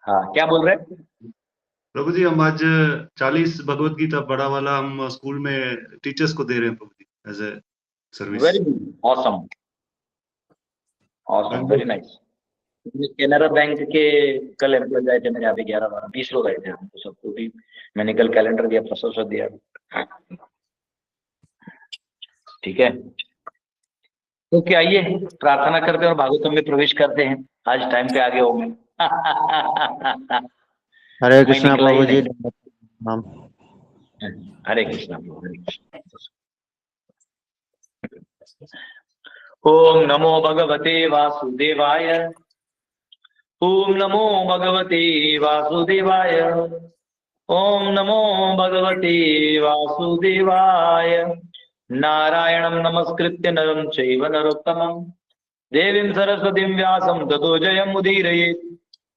हाँ, क्या बोल रहे हैं? प्रभु जी, हम आज 40 भगवत गीता बड़ा वाला हम स्कूल में टीचर्स को दे रहे हैं Prabhu ji, as a service. Very good, awesome, awesome, very nice. Canara bank के कल एम्प्लॉय आए थे मेरे यहाँ पे, 11-12-20 लोग आए थे, हमको सबको भी मैंने कल कैलेंडर दिया, प्रशंसा दिया। ठीक है, तो क्या आइए प्रार्थना करते हैं और भागवतम में प्रवेश करते हैं। आज टाइम पे आगे हो गए। हरे मैं कृष्णा निकला ही प्रभु जी। नहीं। हरे कृष्णा प्रभु, हरे कृष्णा। ओम नमो भगवते वासुदेवाय। ओम नमो भगवते वासुदेवाय। ओम नमो भगवते वासुदेवाय। नारायणं नमस्कृत्य नरं चैव नरोत्तमं देवीं सरस्वतीं व्यासं ततो जयमुदीरयेत्।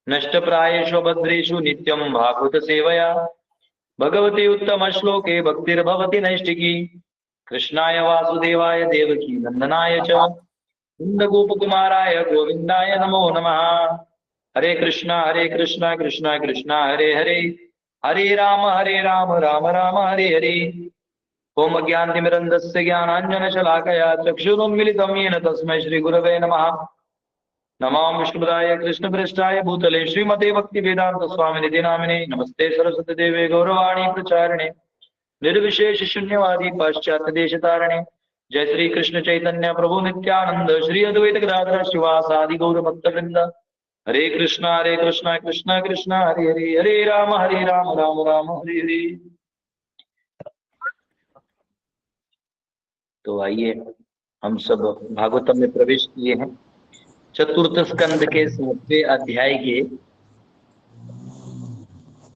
नष्टप्रायेषु भद्रेषु नित्यं भागवत सेवया भगवती उत्तम श्लोके भक्तिर्भवति नैष्टिकी। कृष्णाय वासुदेवाय देवकी नंदनाय च नंदगोपकुमाराय गोविंदाय नमो नमः। हरे कृष्णा कृष्णा कृष्णा हरे हरे, हरे राम राम राम हरे हरे। ओम अज्ञानतिमिरन्धस्य ज्ञानाञ्जनशलाकया चक्षुरुन्मिलितं येन तस्मै श्रीगुरवे नमः। नमो विष्णुपदाय कृष्णप्रेष्ठाय भूतले श्रीमते भक्तिवेदांत स्वामिनिधि नामिने। नमस्ते सरस्वती देवे गौरवाणी प्रचारिणे निर्विशेष शून्यवादी पाश्चात्य देश तारिणे। जय श्री कृष्ण चैतन्य प्रभु नित्यानंद श्री अद्वैत गदाधर शिवासादि गौर भक्तवृंद। हरे कृष्णा कृष्णा कृष्णा हरे हरे, हरे राम राम राम हरे हरे। तो आइए हम सब भागवतम में प्रवेश किए हैं। चतुर्थ स्कंद के 7वें अध्याय के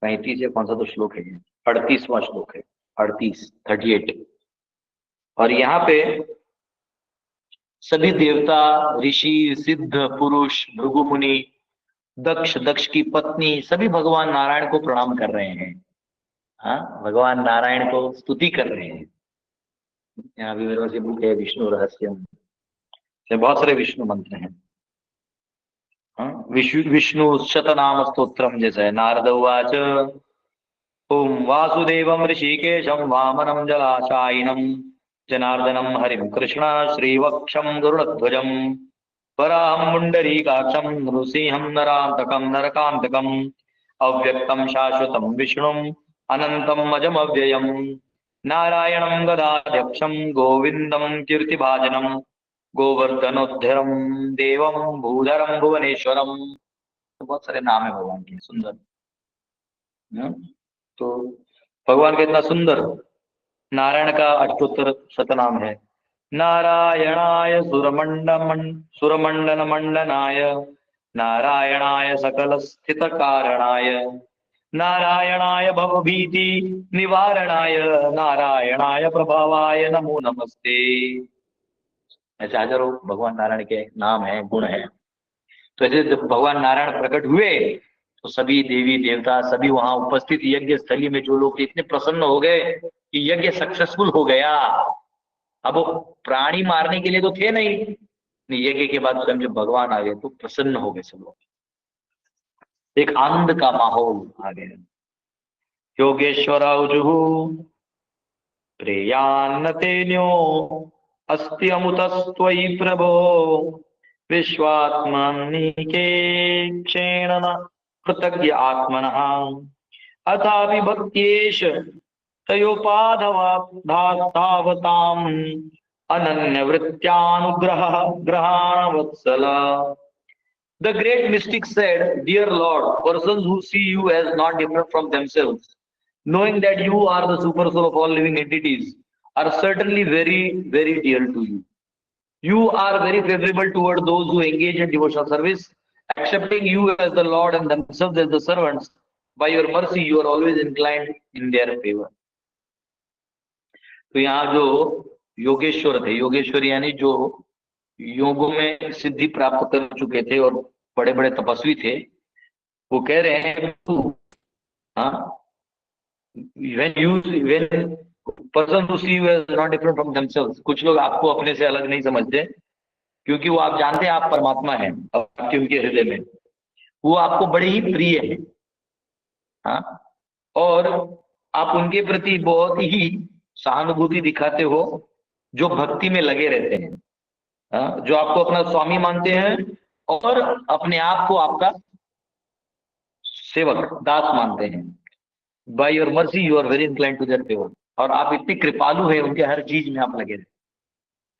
35 या कौन सा तो श्लोक है, 38वां श्लोक है, 38 और यहाँ पे सभी देवता, ऋषि, सिद्ध पुरुष, भृगु मुनि, दक्ष की पत्नी, सभी भगवान नारायण को प्रणाम कर रहे हैं। हाँ, भगवान नारायण को स्तुति कर रहे हैं। यहाँ भी मेरे पास ये बुक है, विष्णु रहस्य, बहुत सारे विष्णु मंत्र हैं। विष्णु शतनाम स्तोत्रम जैसे है। नारद उवाच ओम वासुदेवं ऋषिकेशं वामनं जलाशायिनं जनार्दनं हरिं कृष्ण श्रीवक्षं गरुडध्वजं वराहं पुण्डरीकाक्षं नृसिंहं नरान्तकं नरकान्तकं अव्यक्तं शाश्वतं विष्णुं अनन्तम् अजमव्ययम् नारायणं गदाध्यक्षं गोविन्दं कीर्तिभाजनं गोवर्धनोद्धरं देवं भूधरं भुवनेश्वरम। तो बहुत सारे नाम है भगवान के, सुंदर। तो भगवान का इतना सुंदर नारायण का अष्टोत्तर शतनाम है। नारायणाय सुरमंडन मंडनाय नारायणाय सकल स्थित कारणाय नारायणाय भवभीति निवारणाय नारायणाय प्रभावाय नमो नमस्ते। ऐसे हजारों भगवान नारायण के नाम है, गुण है। तो ऐसे जब भगवान नारायण प्रकट हुए तो सभी देवी देवता, सभी वहां उपस्थित यज्ञ स्थली में जो लोग इतने प्रसन्न हो गए कि यज्ञ सक्सेसफुल हो गया। अब वो प्राणी मारने के लिए तो थे नहीं, यज्ञ के बाद स्वयं जब भगवान आ गए तो प्रसन्न हो गए सब लोग। एक आनंद का माहौल आ गया। योगेश्वर प्रेयान्न तेन्यो अस्ति अमुतस्त्वयि प्रभो विश्वात्मनिके क्षेण कृतज्ञ आत्मनः अथापि भक्त्येष तयोपाधवतावताम् अनन्यवृत्त्यानुग्रहः ग्रहाण वत्सल। The great mystic said, Dear Lord, persons who see you as not different from themselves, knowing that you are the super soul of all living entities, are certainly very, very dear to you. You are very favorable toward those who engage in devotional service, accepting you as the Lord and themselves as the servants. By your mercy, you are always inclined in their favor. तो यहाँ जो योगेश्वर थे, योगेश्वर यानी जो योगों में सिद्धि प्राप्त कर चुके थे और बड़े बड़े तपस्वी थे, वो कह रहे हैं तू, हाँ, when person who see you as not different from themselves, कुछ लोग आपको अपने से अलग नहीं समझते, क्योंकि वो आप जानते हैं आप परमात्मा हैं आपके उनके हृदय में, वो आपको बड़े ही प्रिय है। हाँ, और आप उनके प्रति बहुत ही सहानुभूति दिखाते हो, जो भक्ति में लगे रहते हैं। हाँ, जो आपको अपना स्वामी मानते हैं और अपने आप को आपका सेवक दास मानते हैं। By your mercy you are very inclined to their favour, और आप इतने कृपालु हैं, उनके हर चीज में आप लगे रहते।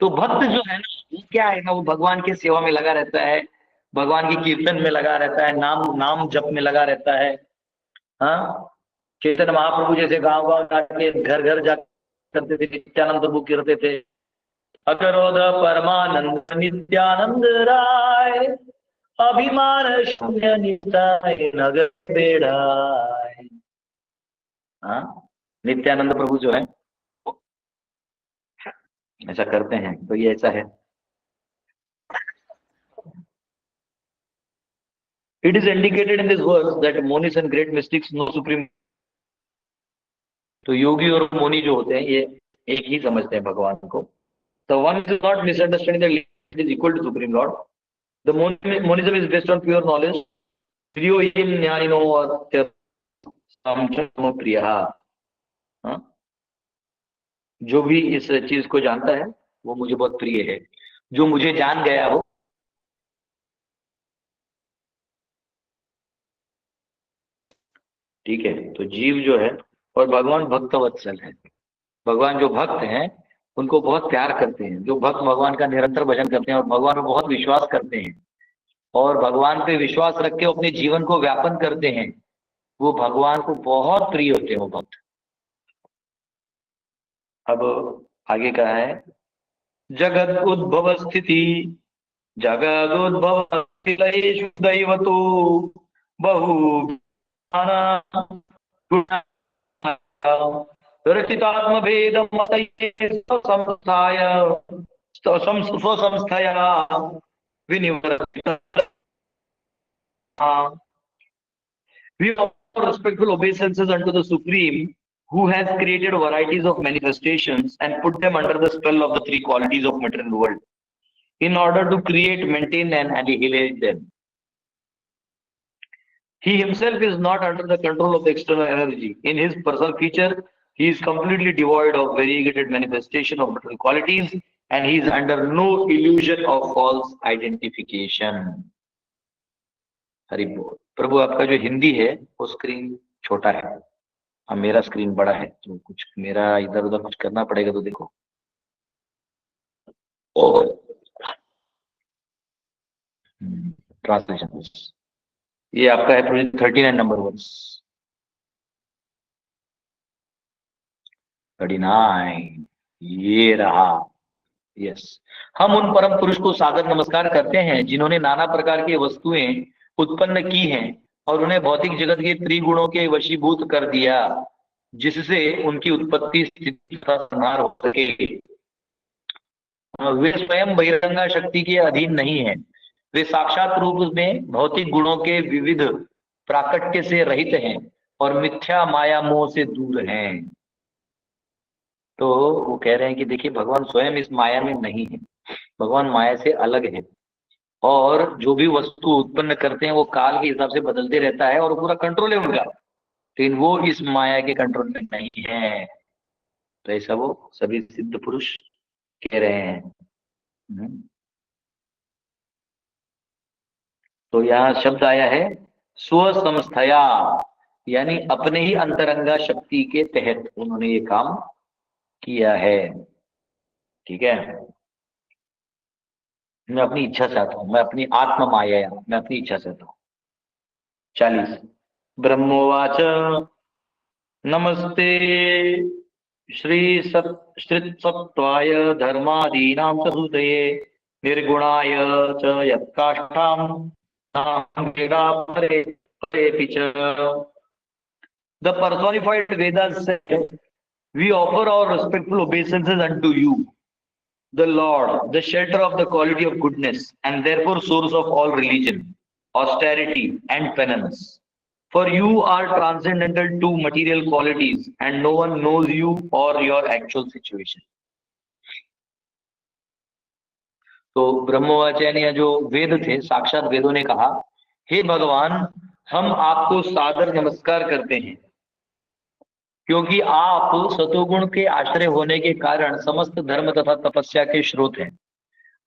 तो भक्त जो है ना, वो क्या है ना, वो भगवान की सेवा में लगा रहता है, भगवान की कीर्तन में लगा रहता है, नाम नाम जप में लगा रहता है। हाँ, चैतन्य महाप्रभु जैसे गांव गांव जाके घर घर जा करते थे, नित्यानंद प्रभु करते थे, अकरोध परमानंद नित्यानंद राय, अभिमान शून्य निताय नगर बेड़ाय। हाँ, नित्यानंद प्रभु जो है ऐसा करते हैं, तो ये ऐसा है। It is indicated in this verse that monis and great mystics know supreme। तो योगी और मोनी जो होते हैं ये एक ही समझते हैं भगवान को। The one is not misunderstanding that it is equal to supreme Lord. The monism is based on pure knowledge. प्रियो हिम ज्ञानिनो अत्यंतम प्रियः। हाँ, जो भी इस चीज को जानता है वो मुझे बहुत प्रिय है, जो मुझे जान गया हो। ठीक है, तो जीव जो है, और भगवान भक्त वत्सल है। भगवान जो भक्त हैं उनको बहुत प्यार करते हैं, जो भक्त भगवान का निरंतर भजन करते हैं और भगवान पर बहुत विश्वास करते हैं और भगवान पे विश्वास रख के अपने जीवन को व्यापन करते हैं, वो भगवान को बहुत प्रिय होते हैं वो भक्त। अब आगे कहा है, जगत उद्भव स्थिति जगद उद्भव दैवतो बहु रचितात्म भेदम संस्थाय स्वसंस्थया विनिवर्तित। We offer respectful obeisances unto the Supreme, who has created varieties of manifestations and put them under the spell of the three qualities of material world, in order to create, maintain, and annihilate them. He himself is not under the control of the external energy. In his personal feature, he is completely devoid of variegated manifestation of material qualities, and he is under no illusion of false identification. Hari बोल। प्रभु आपका जो हिंदी है वो screen छोटा है, अब मेरा screen बड़ा है, तो कुछ मेरा इधर उधर कुछ करना पड़ेगा। तो देखो, ट्रांसलेशन ये आपका है 39 नंबर वर्स 39, ये रहा। यस, हम उन परम पुरुष को सादर नमस्कार करते हैं जिन्होंने नाना प्रकार की वस्तुएं उत्पन्न की हैं और उन्हें भौतिक जगत के त्रिगुणों के वशीभूत कर दिया, जिससे उनकी उत्पत्ति स्थिति तथा संहार हो सके। वे स्वयं बहिरंगा शक्ति के अधीन नहीं है, वे साक्षात रूप में भौतिक गुणों के विविध प्राकट्य से रहित हैं और मिथ्या माया मोह से दूर हैं। तो वो कह रहे हैं कि देखिए, भगवान स्वयं इस माया में नहीं है, भगवान माया से अलग है, और जो भी वस्तु उत्पन्न करते हैं वो काल के हिसाब से बदलते रहता है और पूरा कंट्रोल है उनका, लेकिन वो इस माया के कंट्रोल में नहीं है। तो ऐसा वो सभी सिद्ध पुरुष कह रहे हैं। तो यहाँ शब्द आया है स्वसंस्थया, यानी अपने ही अंतरंगा शक्ति के तहत उन्होंने ये काम किया है। ठीक है, मैं अपनी इच्छा से आता हूं, मैं अपनी आत्म माया, मैं अपनी इच्छा से आता हूं। 40 ब्रह्मोवाच नमस्ते श्री सत्वाय धर्मादीनां हृदये निर्गुणाय च यत्काष्ठां The personified Vedas said, we offer our respectful obeisances unto you, the Lord, the shelter of the quality of goodness, and therefore source of all religion, austerity, and penance. For you are transcendental to material qualities, and no one knows you or your actual situation. तो ब्रह्मवाचन या जो वेद थे, साक्षात वेदों ने कहा, हे भगवान, हम आपको सादर नमस्कार करते हैं, क्योंकि आप सतोगुण के आश्रय होने के कारण समस्त धर्म तथा तपस्या के स्रोत हैं।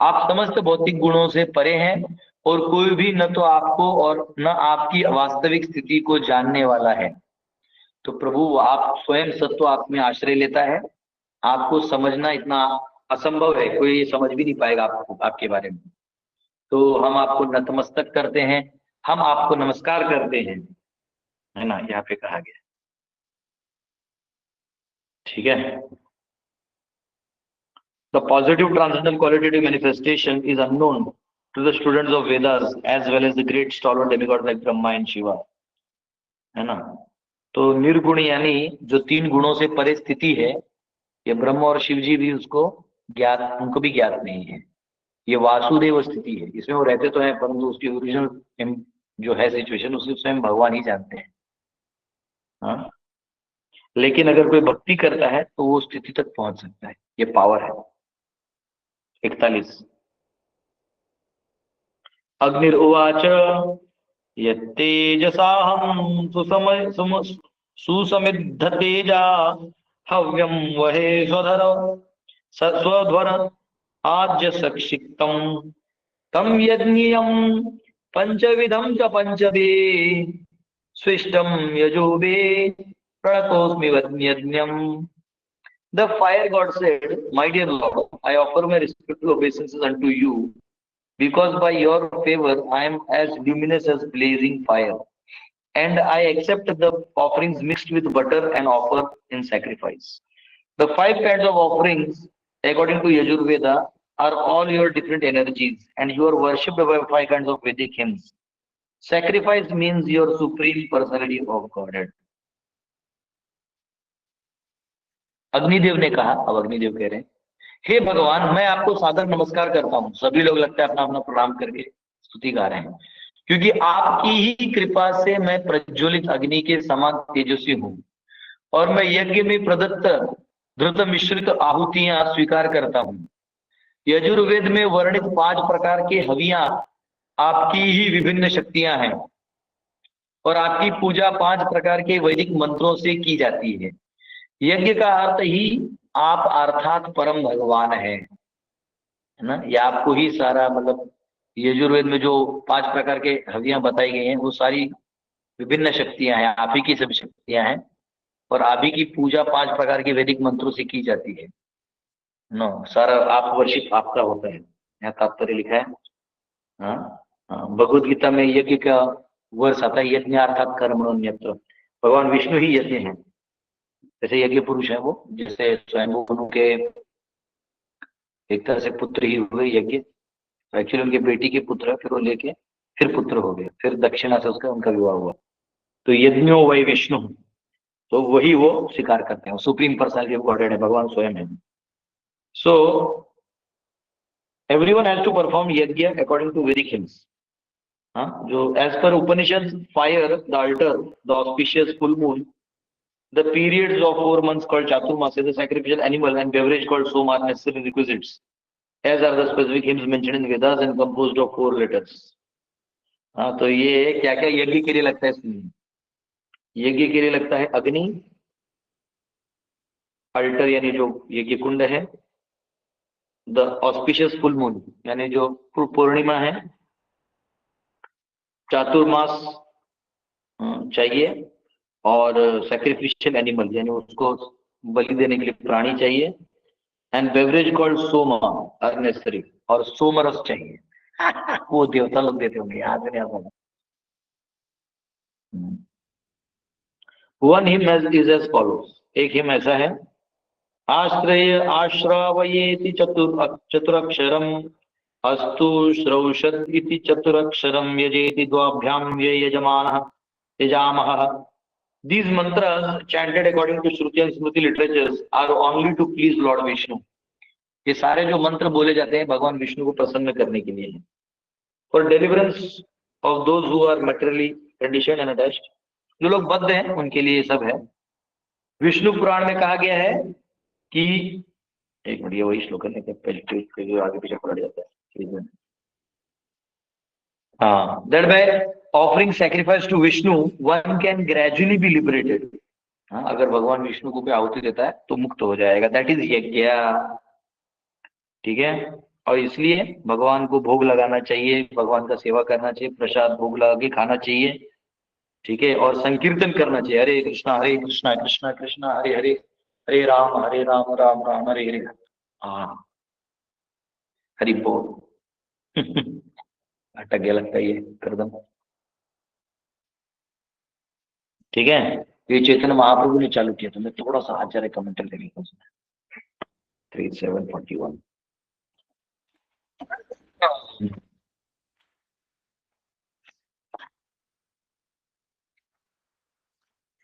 आप समस्त भौतिक गुणों से परे हैं और कोई भी न तो आपको और न आपकी वास्तविक स्थिति को जानने वाला है। तो प्रभु, आप स्वयं सत्व आप में आश्रय लेता है, आपको समझना इतना असंभव है, कोई समझ भी नहीं पाएगा आपको, आपके बारे में। तो हम आपको नतमस्तक करते हैं, हम आपको नमस्कार करते हैं, है ना, यहाँ पे कहा गया। ठीक है। The positive transcendental qualitative manifestation is unknown to the students of Vedas as well as the great stalwart demigods like Brahma and Shiva, है ना। तो निर्गुण यानी जो तीन गुणों से परे स्थिति है, ये ब्रह्म और शिव जी भी उसको ज्ञात, उनको भी ज्ञात नहीं है। ये वासुदेव स्थिति है, इसमें वो रहते तो हैं, परंतु उसकी ओरिजिनल जो है सिचुएशन, उसे स्वयं भगवान ही जानते हैं। हाँ, लेकिन अगर कोई भक्ति करता है तो वो स्थिति तक पहुंच सकता है, ये पावर है। 41 अग्निर्वाच यत्तेजसाहं सुसमिद्ध तेजा हव्यं वहे स्वधर आज्य सक्षिप्तम तम यज्ञियं पंचविधं च पंचदे स्विष्टम यजुबे प्रणतोस्मि यज्ञम। The fire god said, "My dear Lord, I offer my respectful obeisances unto you, because by your favor I am as luminous as blazing fire, and I accept the offerings mixed with butter and offer in sacrifice. The 5 kinds of offerings, according to Yajurveda, are all your different energies, and you are worshipped by 5 kinds of Vedic hymns. Sacrifice means your supreme personality of Godhead." Agnidev ने कहा, अब अग्निदेव कह रहे हैं, हे भगवान, मैं आपको सादर नमस्कार करता हूँ। सभी लोग लगता है अपना अपना प्रणाम करके स्तुति गा रहे हैं, क्योंकि आपकी ही कृपा से मैं प्रज्वलित अग्नि के समान तेजस्वी हूँ और मैं यज्ञ में प्रदत्त धृत मिश्रित आहुतियां स्वीकार करता हूँ। यजुर्वेद में वर्णित 5 प्रकार के हवियां आपकी ही विभिन्न शक्तियां हैं और आपकी पूजा 5 प्रकार के वैदिक मंत्रों से की जाती है। यज्ञ का अर्थ ही आप अर्थात परम भगवान है ना। ये आपको ही सारा, मतलब यजुर्वेद में जो 5 प्रकार के हवियां बताई गई हैं, वो सारी विभिन्न शक्तियां हैं, आप ही की सब शक्तियां हैं और आप ही की पूजा 5 प्रकार के वैदिक मंत्रों से की जाती है। नो, सारा आप वर्शिप आपका होता है, यहाँ तात्पर्य लिखा है। भगवद गीता में यज्ञ का वर्ष आता है, यज्ञ अर्थात कर्मण्यत्र। भगवान विष्णु ही यज्ञ हैं, जैसे यज्ञ पुरुष है वो, जैसे स्वयंभू के एक तरह से पुत्र ही हुए यज्ञ, एक्चुअली उनके बेटी के पुत्र है, फिर वो लेके फिर पुत्र हो गए, फिर दक्षिणा से उसका उनका विवाह हुआ। तो यज्ञो वै विष्णु, तो वही वो स्वीकार करते हैं, सुप्रीम पर्सनालिटी ऑफ गॉडहेड है, भगवान स्वयं है। So everyone has to perform yajna according to Vedic hymns. जो as per Upanishad, fire, the altar, the auspicious full moon, the periods of 4 months called Chaturmasya, the sacrificial animal and beverage called Soma are necessary requisites, as are the specific hymns mentioned in Vedas and composed of 4 letters. तो ये क्या क्या यज्ञ के लिए लगता है इसमें? यज्ञ के लिए लगता है अग्नि, अल्टर यानी जो यज्ञ कुंड है, द ऑस्पिशियस फुल मून यानी जो पूर्णिमा है, चातुर्मास चाहिए, और सैक्रिफिशियल एनिमल यानी उसको बलि देने के लिए प्राणी चाहिए, and beverage called soma are necessary, और सोमरस चाहिए। वो देवता लोग देते होंगे, याद नहीं आता। One hymn is as follows, एक हिम ऐसा है, आश्रय आश्रावयेति चतुरक्षरम अस्तु श्रौषद इति चतुरक्षरम यजेति द्वाभ्याम ये यजमानः यजामः। These mantras chanted according to Shruti and Smriti literatures are only to please Lord Vishnu. ये सारे जो मंत्र बोले जाते हैं भगवान विष्णु को प्रसन्न करने के लिए है। For deliverance of those who are materially conditioned and attached, जो लोग बद्ध हैं उनके लिए ये सब है। विष्णु पुराण में कहा गया है कि, एक मिनट, ये वही श्लोक है, पहले आगे पीछे पलट जाता है। ठीक है। हाँ, that by offering sacrifice to Vishnu, one can gradually be liberated. हाँ, अगर भगवान विष्णु को कोई आहुति देता है तो मुक्त हो जाएगा, दैट इज यज्ञ। ठीक है। और इसलिए भगवान को भोग लगाना चाहिए, भगवान का सेवा करना चाहिए, प्रसाद भोग लगा के खाना चाहिए। ठीक है। और संकीर्तन करना चाहिए, हरे कृष्णा कृष्णा कृष्णा हरे हरे, हरे राम राम राम हरे हरे। हाँ, हरि बोल। अटक गया लगता है ये करदम। ठीक है। ये चैतन्य महाप्रभु ने चालू किया था, मैं थोड़ा सा आचार्य कमेंटर ले लेता हूँ। 3741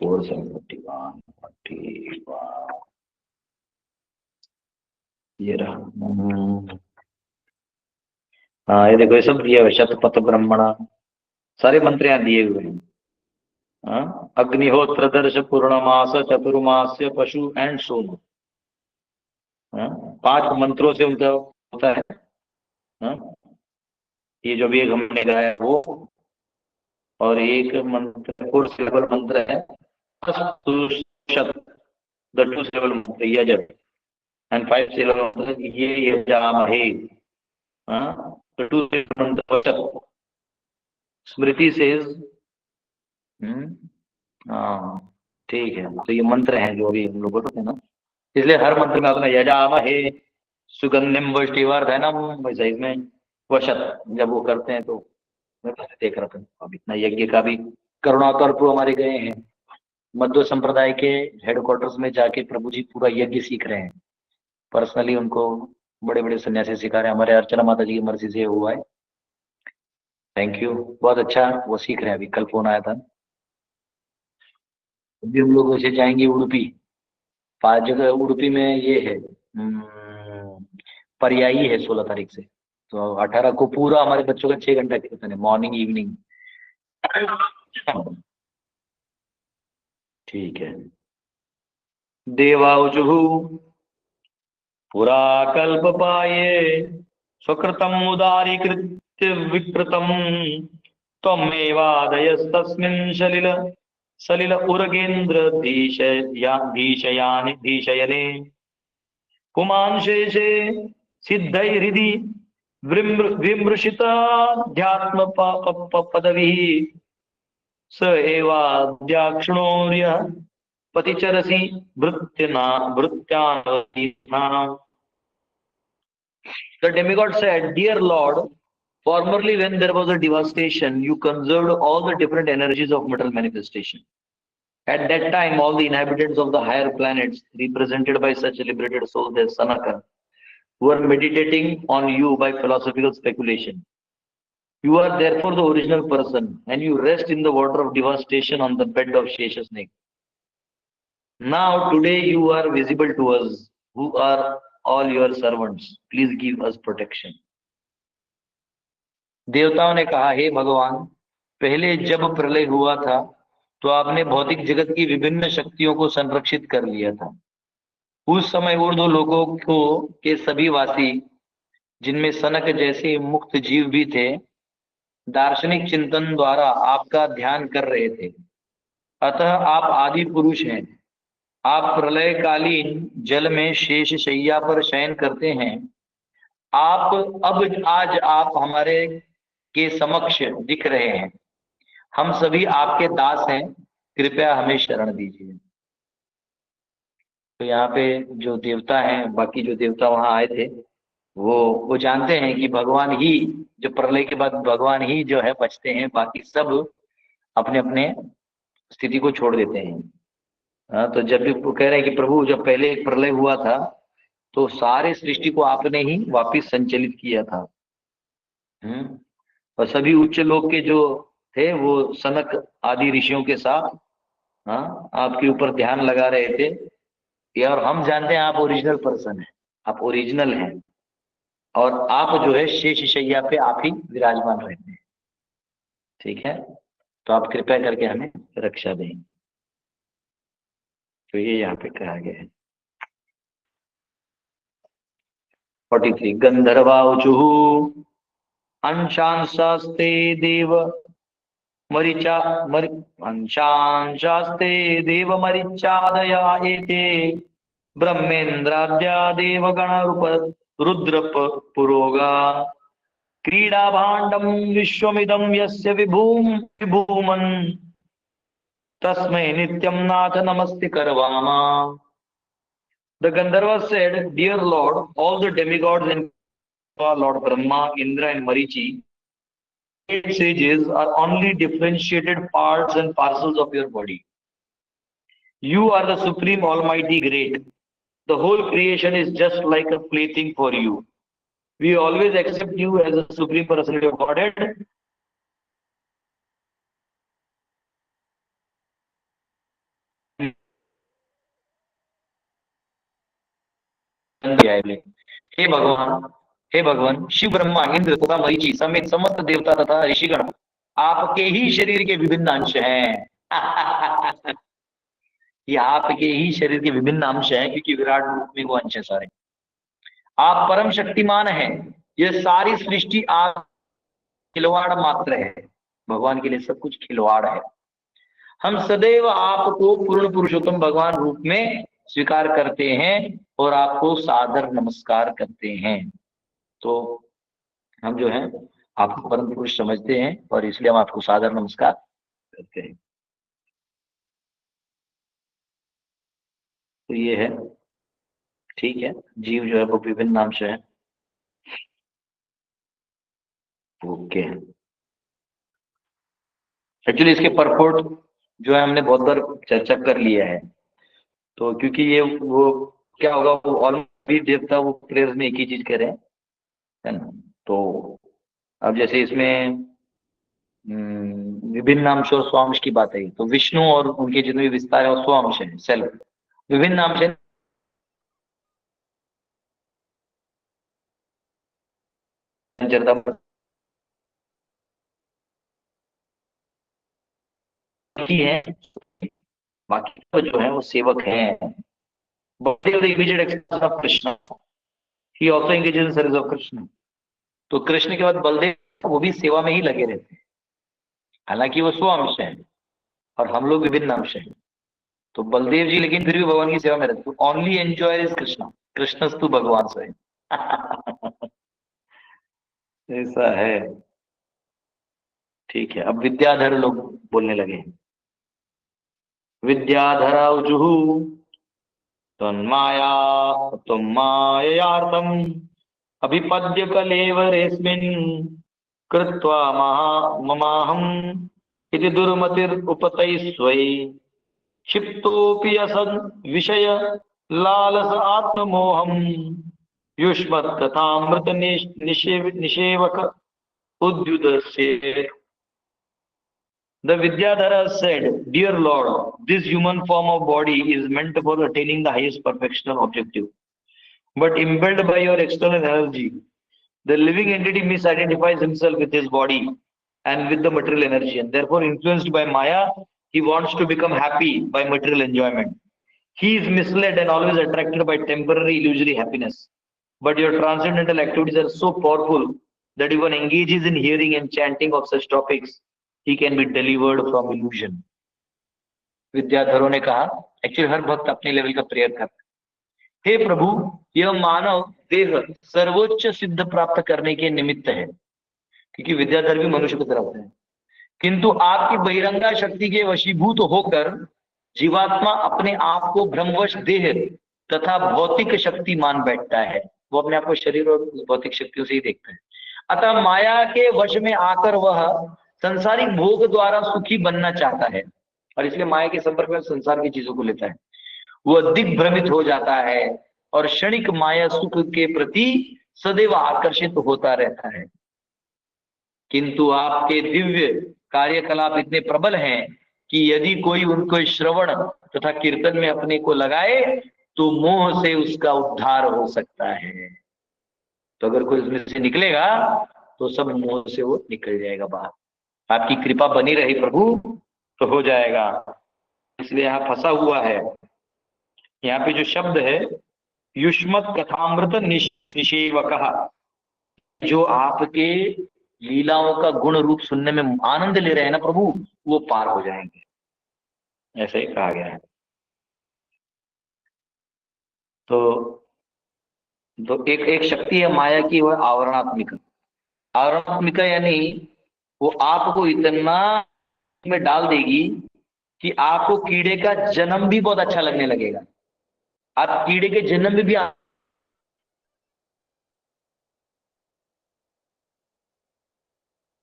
4741 ये रहा। हाँ, ये देखो, ये सब दिया हुआ, शतपथ ब्रह्मणा, सारे मंत्र यहाँ दिए हुए हैं। हाँ, अग्निहोत्र दर्श पूर्णमास चतुर्मास्य पशु एंड सोम। हाँ, 5 मंत्रों से उनका होता है। हाँ, ये जो भी एक हमने गाया वो, और एक मंत्र 4 सिलेबल मंत्र है, द 2 सिलेबल मंत्र यजर, एंड 5 सिलेबल मंत्र ये यजामहे। हाँ, तो 2 सिलेबल मंत्र स्मृति से। हाँ, ठीक है। तो ये मंत्र हैं जो अभी हम लोग बोलते हैं ना, इसलिए हर मंत्र में अपना यजामहे सुगंधिम वष्टिवर्धनम, वैसा इसमें वशत जब वो करते हैं तो मैं बस देख रहा था। अब इतना यज्ञ का भी करुणाकर प्रभु हमारे गए हैं मध्य संप्रदाय के हेडक्वार्टर्स में जाके, प्रभु जी पूरा यज्ञ सीख रहे हैं पर्सनली, उनको बड़े बड़े सन्यासी सिखा रहे हैं। हमारे अर्चना माता जी की मर्जी से हुआ है। थैंक यू, बहुत अच्छा, वो सीख रहे हैं। अभी कल फोन आया था। अभी हम लोग वैसे जाएंगे उडुपी, 5 जगह उडुपी में ये है, पर्यायी है 16 तारीख से। तो 18 को पूरा हमारे बच्चों का 6 घंटा कीर्तन है, मॉर्निंग इवनिंग। ठीक है। देवाउजुः पुरा कल्पपाये स्वकृतम् उदारीकृत्य विकृतम् त्वमेवादयस्तस्मिन् सलिल उरगेन्द्र धीशयने पुमान् शेषे सिद्धैर्हृदि विमृशिताध्यात्म पदविः स एवाद्याक्षणोर्य पतिचरसि भृत्यानवतीनाम्। The demigod said, "Dear Lord, formerly when there was a devastation, you conserved all the different energies of material manifestation. At that time, all the inhabitants of the higher planets, represented by such liberated souls as Sanaka, were meditating on you by philosophical speculation. You are therefore the original person, and you rest in the water of devastation on the bed of Shesha snake. Now, today you are visible to us, who are all your servants. Please give us protection." देवताओं ने कहा, हे भगवान, पहले जब प्रलय हुआ था तो आपने भौतिक जगत की विभिन्न शक्तियों को संरक्षित कर लिया था। उस समय ऊर्ध्व लोकों को के सभी वासी, जिनमें सनक जैसे मुक्त जीव भी थे, दार्शनिक चिंतन द्वारा आपका ध्यान कर रहे थे। अतः आप आदि पुरुष हैं। आप प्रलयकालीन जल में शेष शैया पर शयन करते हैं। आज आप हमारे के समक्ष दिख रहे हैं। हम सभी आपके दास हैं, कृपया हमें शरण दीजिए। तो यहाँ पे जो देवता हैं, बाकी जो देवता वहां आए थे, वो जानते हैं कि भगवान ही, जो प्रलय के बाद भगवान ही जो है बचते हैं, बाकी सब अपने अपने स्थिति को छोड़ देते हैं। हाँ, तो जब भी वो कह रहे हैं कि प्रभु, जब पहले एक प्रलय हुआ था तो सारे सृष्टि को आपने ही वापिस संचालित किया था। और सभी उच्च लोक के जो थे वो सनक आदि ऋषियों के साथ, हाँ, आपके ऊपर ध्यान लगा रहे थे। और हम जानते हैं आप ओरिजिनल पर्सन है, आप ओरिजिनल हैं, और आप जो है शेष शैया पे आप ही विराजमान रहते हैं। ठीक है, तो आप कृपया करके हमें रक्षा दें। तो ये यहाँ पे कहा गया है। 43 गंधर्वाचुः अंशांशास्ते देव मरीचा अंशांशास्ते देव मरीचादया एते ब्रह्मेन्द्राद्या देवगणरूप रुद्र पुरोगा क्रीडा भाण्डं विश्वमिदं यस्य विभूमन् तस्मै नित्यं नाथ नमस्ते करवामा. The Gandharva said, Dear Lord, all the demigods and Lord Brahma, Indra and Marichi, 8 sages are only differentiated parts and parcels of your body. You are the supreme almighty great. The whole creation is just like a plaything for you. We always accept you as a supreme personality of Godhead. हे भगवान, शिव ब्रह्मा इंद्र तथा मरीचि समेत समस्त देवता तथा ऋषिगण आपके ही शरीर के विभिन्न अंश हैं. ये आपके ही शरीर के विभिन्न अंश हैं, क्योंकि विराट रूप में वो अंश है सारे. आप परम शक्तिमान हैं. ये सारी सृष्टि आप खिलवाड़ मात्र है. भगवान के लिए सब कुछ खिलवाड़ है. हम सदैव आपको पूर्ण पुरुषोत्तम भगवान रूप में स्वीकार करते हैं और आपको सादर नमस्कार करते हैं. तो हम जो है आपको परम पुरुष समझते हैं और इसलिए हम आपको सादर नमस्कार करते हैं. तो ये है, ठीक है. जीव जो है वो विभिन्न नाम से है. ओके. एक्चुअली इसके परपोर्ट जो है हमने बहुत बार चर्चा कर लिया है. तो क्योंकि ये वो क्या होगा, वो ऑलरेडी देवता वो प्रेयर्स में एक ही चीज कह रहे हैं, है ना. तो अब जैसे इसमें विभिन्न अंश और स्वांश की बात है, तो विष्णु और उनके जितने भी विस्तार है वो स्वांश है, सेल्फ. विभिन्न अंश है बाकी तो जो है वो सेवक हैं. Baladev the immediate expression of Krishna. He also engages in service of Krishna. तो कृष्ण के बाद बलदेव वो भी सेवा में ही लगे रहते हैं. हालांकि वो स्व अंश है और हम लोग विभिन्न अंश हैं. तो बलदेव जी लेकिन फिर भी भगवान की सेवा में रहते. ओनली एंजॉय इज कृष्णा, कृष्णस्तु भगवान से. ऐसा है. ठीक है. अब विद्याधर लोग बोलने लगे. विद्याधरा उजुहु तन्माया तन्मायार्थम अभिपद्य कलेवरेस्मिन् कृत्वा ममाहम् इति दुर्मतिर् उपतैस्वै क्षिप्तोऽपि असन् विषय Lalas आत्ममोहम् युष्मत् कथामृत निषेवक उद्युदस्य. The Vidyadhara said, Dear Lord, this human form of body is meant for attaining the highest perfectional objective. But impelled by your external energy, the living entity misidentifies himself with his body and with the material energy, and therefore influenced by Maya, he wants to become happy by material enjoyment. He is misled and always attracted by temporary illusory happiness. But your transcendental activities are so powerful that if one engages in hearing and chanting of such topics, he can be delivered from illusion. विद्याधरों ने कहा, actually हर भक्त अपने level का prayer करता है. हे प्रभु, यह मानव देह सर्वोच्च सिद्ध प्राप्त करने के निमित्त है, क्योंकि विद्याधर भी मनुष्य की तरह होते हैं. किंतु आपकी बहिरंगा शक्ति के वशीभूत होकर जीवात्मा अपने आप को भ्रमवश देह तथा भौतिक शक्ति मान बैठता है. वो अपने आप को शरीर और भौतिक शक्तियों से ही देखता है. अतः माया के वश में आकर वह संसारिक भोग द्वारा सुखी बनना चाहता है और इसलिए माया के संपर्क में संसार की चीजों को लेता है. वह दिग्भ्रमित हो जाता है और क्षणिक माया सुख के प्रति सदैव आकर्षित होता रहता है. किंतु आपके दिव्य कार्यकलाप इतने प्रबल हैं कि यदि कोई उनको श्रवण तथा कीर्तन में अपने को लगाए तो मोह से उसका उद्धार हो सकता है. तो अगर कोई उसमें से निकलेगा तो सब मोह से वो निकल जाएगा बाहर. आपकी कृपा बनी रही प्रभु तो हो जाएगा. इसलिए यहाँ फंसा हुआ है. यहाँ पे जो शब्द है युष्मत कथामृत निषेवकः, जो आपके लीलाओं का गुण रूप सुनने में आनंद ले रहे हैं ना प्रभु, वो पार हो जाएंगे, ऐसे ही कहा गया है। तो एक एक शक्ति है माया की, वो है आवरणात्मिका। आवरणात्मिका यानी वो आपको इतना में डाल देगी कि आपको कीड़े का जन्म भी बहुत अच्छा लगने लगेगा। आप कीड़े के जन्म में भी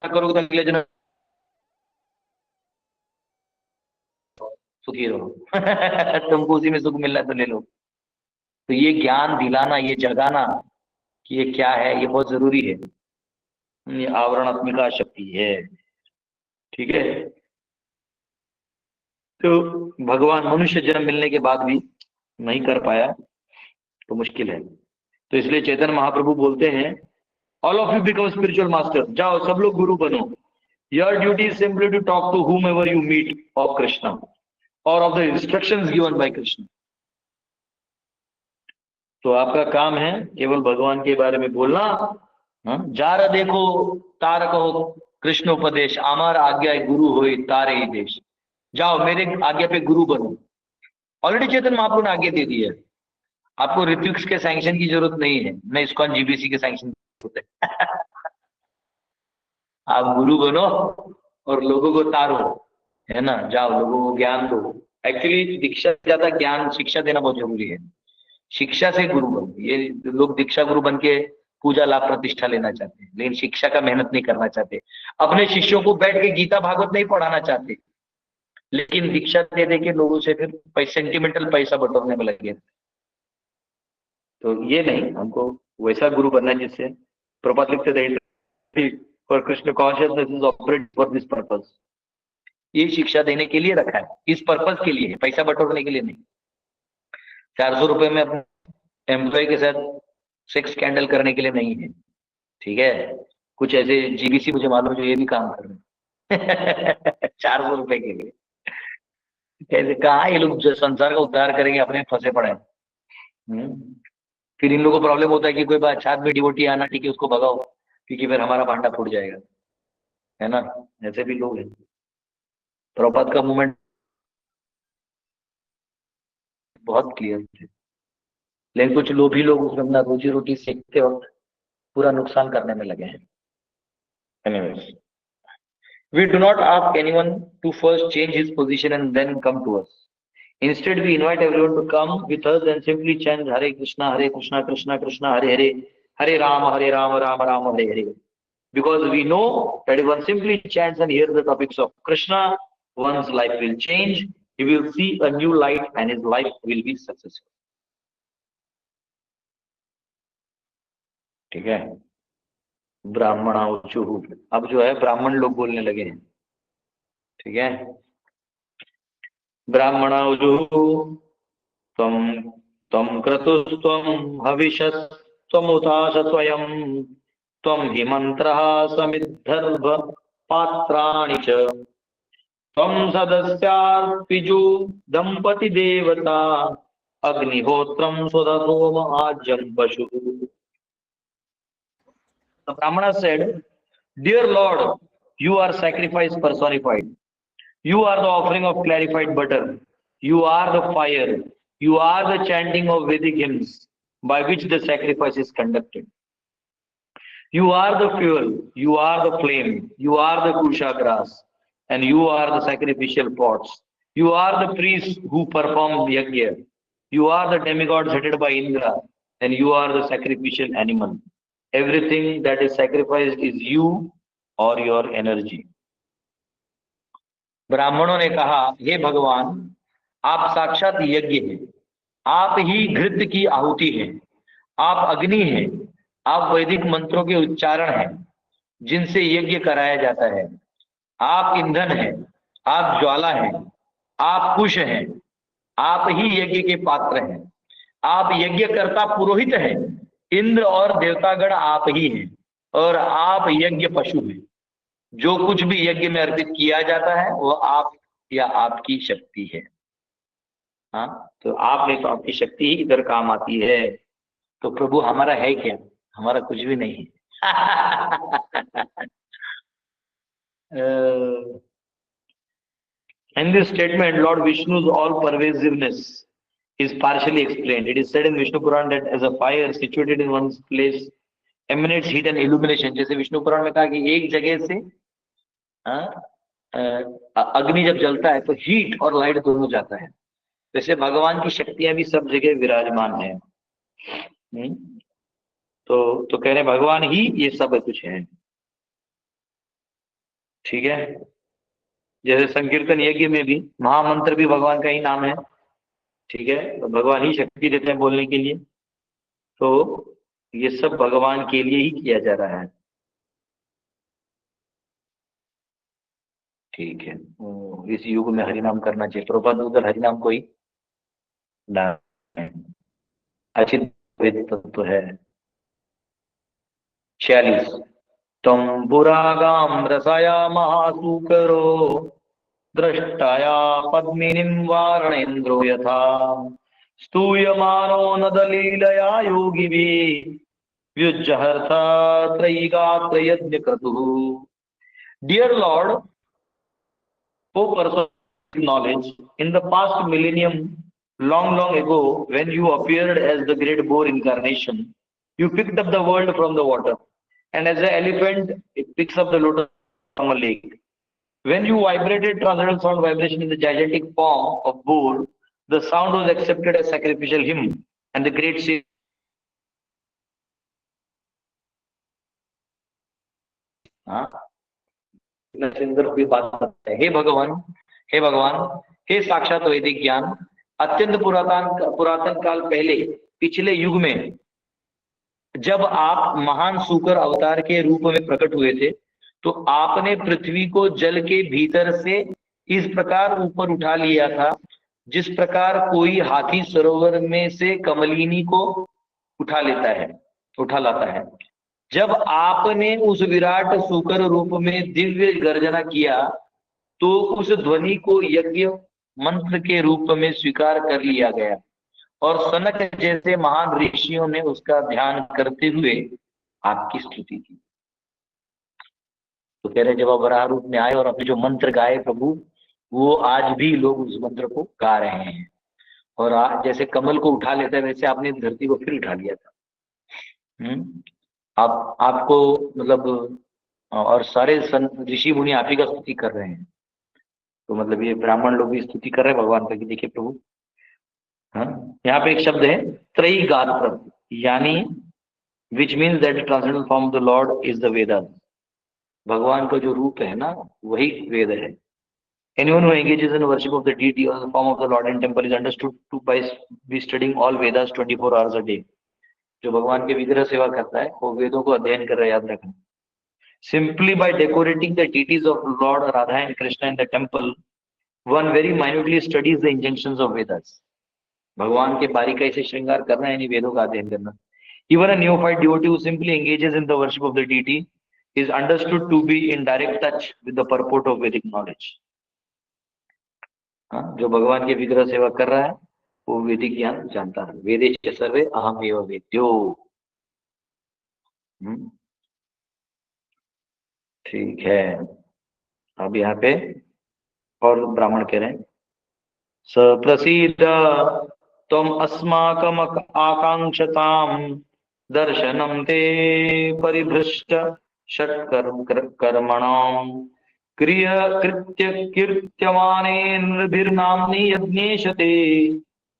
करोगे तो अगले जन्म सुखी रहो। तुमको उसी में सुख मिल रहा है तो ले लो। तो ये ज्ञान दिलाना, ये जगाना कि ये क्या है, ये बहुत जरूरी है। ये आवरणात्मिका शक्ति है, ठीक है। तो भगवान मनुष्य जन्म मिलने के बाद भी नहीं कर पाया तो मुश्किल है। तो इसलिए चैतन्य महाप्रभु बोलते हैं, all of you become spiritual master, जाओ सब लोग गुरु बनो। Your duty is simply to talk to whom ever you meet of Krishna or of the instructions given by Krishna। तो आपका काम है केवल भगवान के बारे में बोलना। जार देखो तार कहो कृष्ण उपदेश, आमार आज्ञा गुरु होई तारे ही देश। जाओ मेरे आज्ञा पे गुरु बनो। ऑलरेडी चेतन महाप्रभु ने आज्ञा दे दी है, आपको ऋत्विक्स के सैंक्शन की जरूरत नहीं है, न इस्कॉन जीबीसी के सैंक्शन की जरूरत है। आप गुरु बनो और लोगों को तारो, है ना, जाओ लोगों को ज्ञान दो। एक्चुअली दीक्षा से ज्यादा ज्ञान शिक्षा देना बहुत जरूरी है। शिक्षा से गुरु बनो। ये लोग दीक्षा गुरु बन के पूजा लाभ प्रतिष्ठा लेना चाहते हैं, लेकिन शिक्षा का मेहनत नहीं करना चाहते। अपने शिष्यों को बैठ के गीता भागवत नहीं पढ़ाना चाहते, लेकिन दीक्षा दे दे के लोगों से फिर सेंटिमेंटल पैसा बटोरने में लगे। तो ये नहीं, हमको वैसा गुरु बनना है जिससे प्रपात लिखते थे for Krishna consciousness is operate for this purpose. ये शिक्षा देने के लिए रखा है, इस पर्पस के लिए है, पैसा बटोरने के लिए नहीं। 400 रुपए में अपने एम्प्लॉय के साथ सेक्स स्कैंडल करने के लिए नहीं है, ठीक है। कुछ ऐसे जीबीसी मुझे मालूम जो ये भी काम कर रहे हैं 400 रुपए के लिए। कैसे, कहा ये लोग जो संसार का उद्धार करेंगे, अपने फंसे पड़े हैं। फिर इन लोगों को प्रॉब्लम होता है कि कोई बात छात में डिवोटी आना, ठीक है उसको भगाओ, क्योंकि फिर हमारा भांडा फूट जाएगा, है ना। ऐसे भी लोग हैं। प्रभुपाद का मूवमेंट बहुत क्लियर थे, लेकिन कुछ लोभी लोग उसमें अपना रोजी रोटी सीखते वक्त पूरा नुकसान करने में लगे हैं। Anyways, we do not ask anyone to first change his position and then come to us. Instead, we invite everyone to come with us and simply chant Hare Krishna, Krishna Krishna, Hare Hare, Hare Rama, Rama Rama, Hare Hare. Because we know that if one simply chants and hears the topics of Krishna, one's life will change. He will see a new light and his life will be successful. ठीक है। ब्राह्मणाऊचु, अब जो है ब्राह्मण लोग बोलने लगे हैं, ठीक है। ब्राह्मणाऊचु त्वं त्वं क्रतुस्त्वं हविषस्त्वमुताश स्वयं त्वं हि मंत्रः समिद्धर्भ पात्राणि च त्वं सदस्यार्पिजो दंपति देवता अग्निहोत्रं स्वदसोम आज्यं पशु। The Brahmana said, "Dear Lord, you are sacrifice personified. You are the offering of clarified butter. You are the fire. You are the chanting of Vedic hymns by which the sacrifice is conducted. You are the fuel. You are the flame. You are the kusha grass. And you are the sacrificial pots. You are the priests who perform yajna. You are the demigods headed by Indra. And you are the sacrificial animal. Everything that is sacrificed is you or your energy." ब्राह्मणों ने कहा, हे भगवान, आप साक्षात यज्ञ हैं, आप ही घृत की आहुति हैं, आप अग्नि हैं, आप वैदिक मंत्रों के उच्चारण हैं जिनसे यज्ञ कराया जाता है, आप ईंधन हैं, आप ज्वाला हैं, आप कुश हैं, आप ही यज्ञ के पात्र हैं, आप यज्ञकर्ता पुरोहित हैं, इंद्र और देवतागण आप ही हैं, और आप यज्ञ पशु हैं। जो कुछ भी यज्ञ में अर्पित किया जाता है वो आप या आपकी शक्ति है। हाँ, तो आप में तो आपकी शक्ति ही इधर काम आती है। तो प्रभु हमारा है क्या? हमारा कुछ भी नहीं है। In this statement, Lord Vishnu's all-pervasiveness is partially explained. It is said in Vishnu Puran that as a fire situated in one place emanates heat and illumination. जैसे विष्णु पुराण में कहा कि एक जगह से अग्नि जब जलता है तो हीट और लाइट दोनों जाता है। वैसे भगवान की शक्तियां भी सब जगह विराजमान है। तो कह रहे भगवान ही ये सब कुछ है। ठीक है, जैसे संकीर्तन यज्ञ में भी महामंत्र भी भगवान का ही नाम है। ठीक है, तो भगवान ही शक्ति देते हैं बोलने के लिए। तो ये सब भगवान के लिए ही किया जा रहा है। ठीक है, इस युग में हरिनाम करना चाहिए। प्रभुपाद उधर हरिनाम कोई अचित तो है। 46 तंबुरागाम रसाया महासूकरो द्रष्टाया पद्मिनीं वारणेन्द्रो यथा स्तूयमानो नदलीलया योगिभिः व्युज्जहर्था त्रयीगात्र यज्ञ क्रतुः। Dear Lord, O person of knowledge, in the past millennium, long ago, when you appeared as the great boar incarnation, you picked up the world from the water, and as an elephant, it picks up the lotus from a lake. When you vibrated transcendental sound vibration in the gigantic form of boar, the sound was accepted as sacrificial hymn, and the great Savior. सुंदर बात है। हे भगवान, हे साक्षात वैदिक ज्ञान, अत्यंत पुरातन काल पहले पिछले युग में जब आप महान सूकर अवतार के रूप में प्रकट हुए थे, तो आपने पृथ्वी को जल के भीतर से इस प्रकार ऊपर उठा लिया था जिस प्रकार कोई हाथी सरोवर में से कमलिनी को उठा लाता है। जब आपने उस विराट सूकर रूप में दिव्य गर्जना किया तो उस ध्वनि को यज्ञ मंत्र के रूप में स्वीकार कर लिया गया और सनक जैसे महान ऋषियों ने उसका ध्यान करते हुए आपकी स्तुति की। तो कह रहे जब आप वराह रूप में आए और अपने जो मंत्र गाए प्रभु, वो आज भी लोग उस मंत्र को गा रहे हैं। और जैसे कमल को उठा लेता है वैसे आपने धरती को फिर उठा लिया था। आपको मतलब और सारे ऋषि मुनि आप ही का स्तुति कर रहे हैं। तो मतलब ये ब्राह्मण लोग भी स्तुति कर रहे हैं भगवान का कि देखिए प्रभु। यहाँ पे एक शब्द है त्रयी गात्र, यानी which means that transcendental form of the Lord is the Vedas. भगवान का जो रूप है ना वही वेद है। Anyone who engages in worship of the deity or the form of the Lord in temple is understood to by studying all Vedas 24 hours a day. जो भगवान के विग्रह सेवा करता है वो वेदों को अध्ययन कर रहा है, याद रखना। Simply by decorating the deities of Lord Radha and Krishna in the temple, one very minutely studies the injunctions of Vedas. भगवान के बारीकाई से श्रृंगार करना यानी वेदों का अध्ययन करना। Even a neophyte devotee who simply engages in the worship of the deity is understood to be in direct touch with the purport of Vedic knowledge. जो भगवान के विग्रह सेवा कर रहा है वो वैदिक ज्ञान जानता है। वेदे सर्वे अहम एव वेद्यो। ठीक है, अब यहाँ पे और ब्राह्मण कह रहे हैं सप्रसीद त्वम अस्माकम आकांक्षताम दर्शनम ते परिभ्रष्ट षट्कर्मणाम कृत्य कीर्त्यमानेन्द्रभिर्नाम्नि यज्ञेशते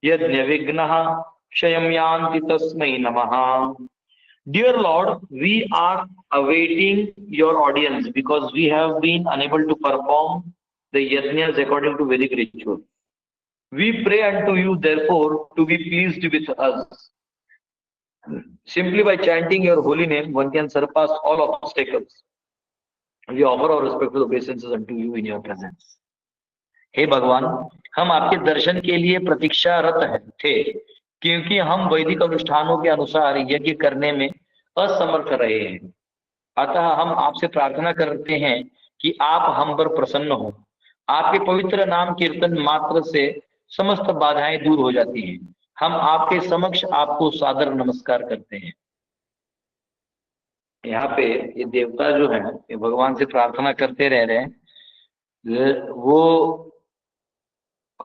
यज्ञ विघ्नः क्षयं यान्ति तस्मै नमः। Dear Lord, we are awaiting your audience because we have been unable to perform the yajnas according to Vedic ritual. We pray unto you, therefore, to be pleased with us. Simply by chanting your holy name, one can surpass all obstacles. We offer our respectful obeisances unto you in your presence. हे भगवान, हम आपके दर्शन के लिए प्रतीक्षारत थे क्योंकि हम वैदिक अनुष्ठानों के अनुसार यज्ञ करने में असमर्थ रहे हैं। अतः हम आपसे प्रार्थना करते हैं कि आप हम पर प्रसन्न हो। आपके पवित्र नाम कीर्तन मात्र से समस्त बाधाएं दूर हो जाती हैं। हम आपके समक्ष आपको सादर नमस्कार करते हैं। यहाँ पे ये देवता जो है ये भगवान से प्रार्थना करते रह रहे हैं, वो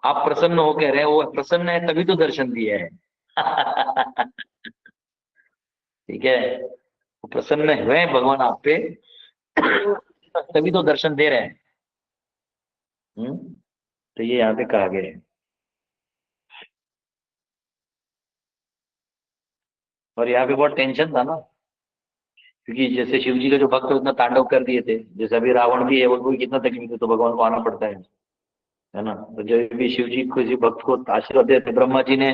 आप प्रसन्न हो कह रहे हैं, वो प्रसन्न है तभी तो दर्शन दिया है। ठीक है, वो प्रसन्न हुए हैं भगवान आप पे, तभी तो दर्शन दे रहे हैं। तो ये यहाँ पे कहा गया है। और यहाँ पे बहुत टेंशन था ना, क्योंकि जैसे शिव जी के जो भक्त उतना तांडव कर दिए थे, जैसे अभी रावण भी है, वो भी कितना तकलीफ है, तो भगवान को आना पड़ता है ना। तो जब भी शिव जी किसी भक्त को आशीर्वाद देते, ब्रह्मा जी ने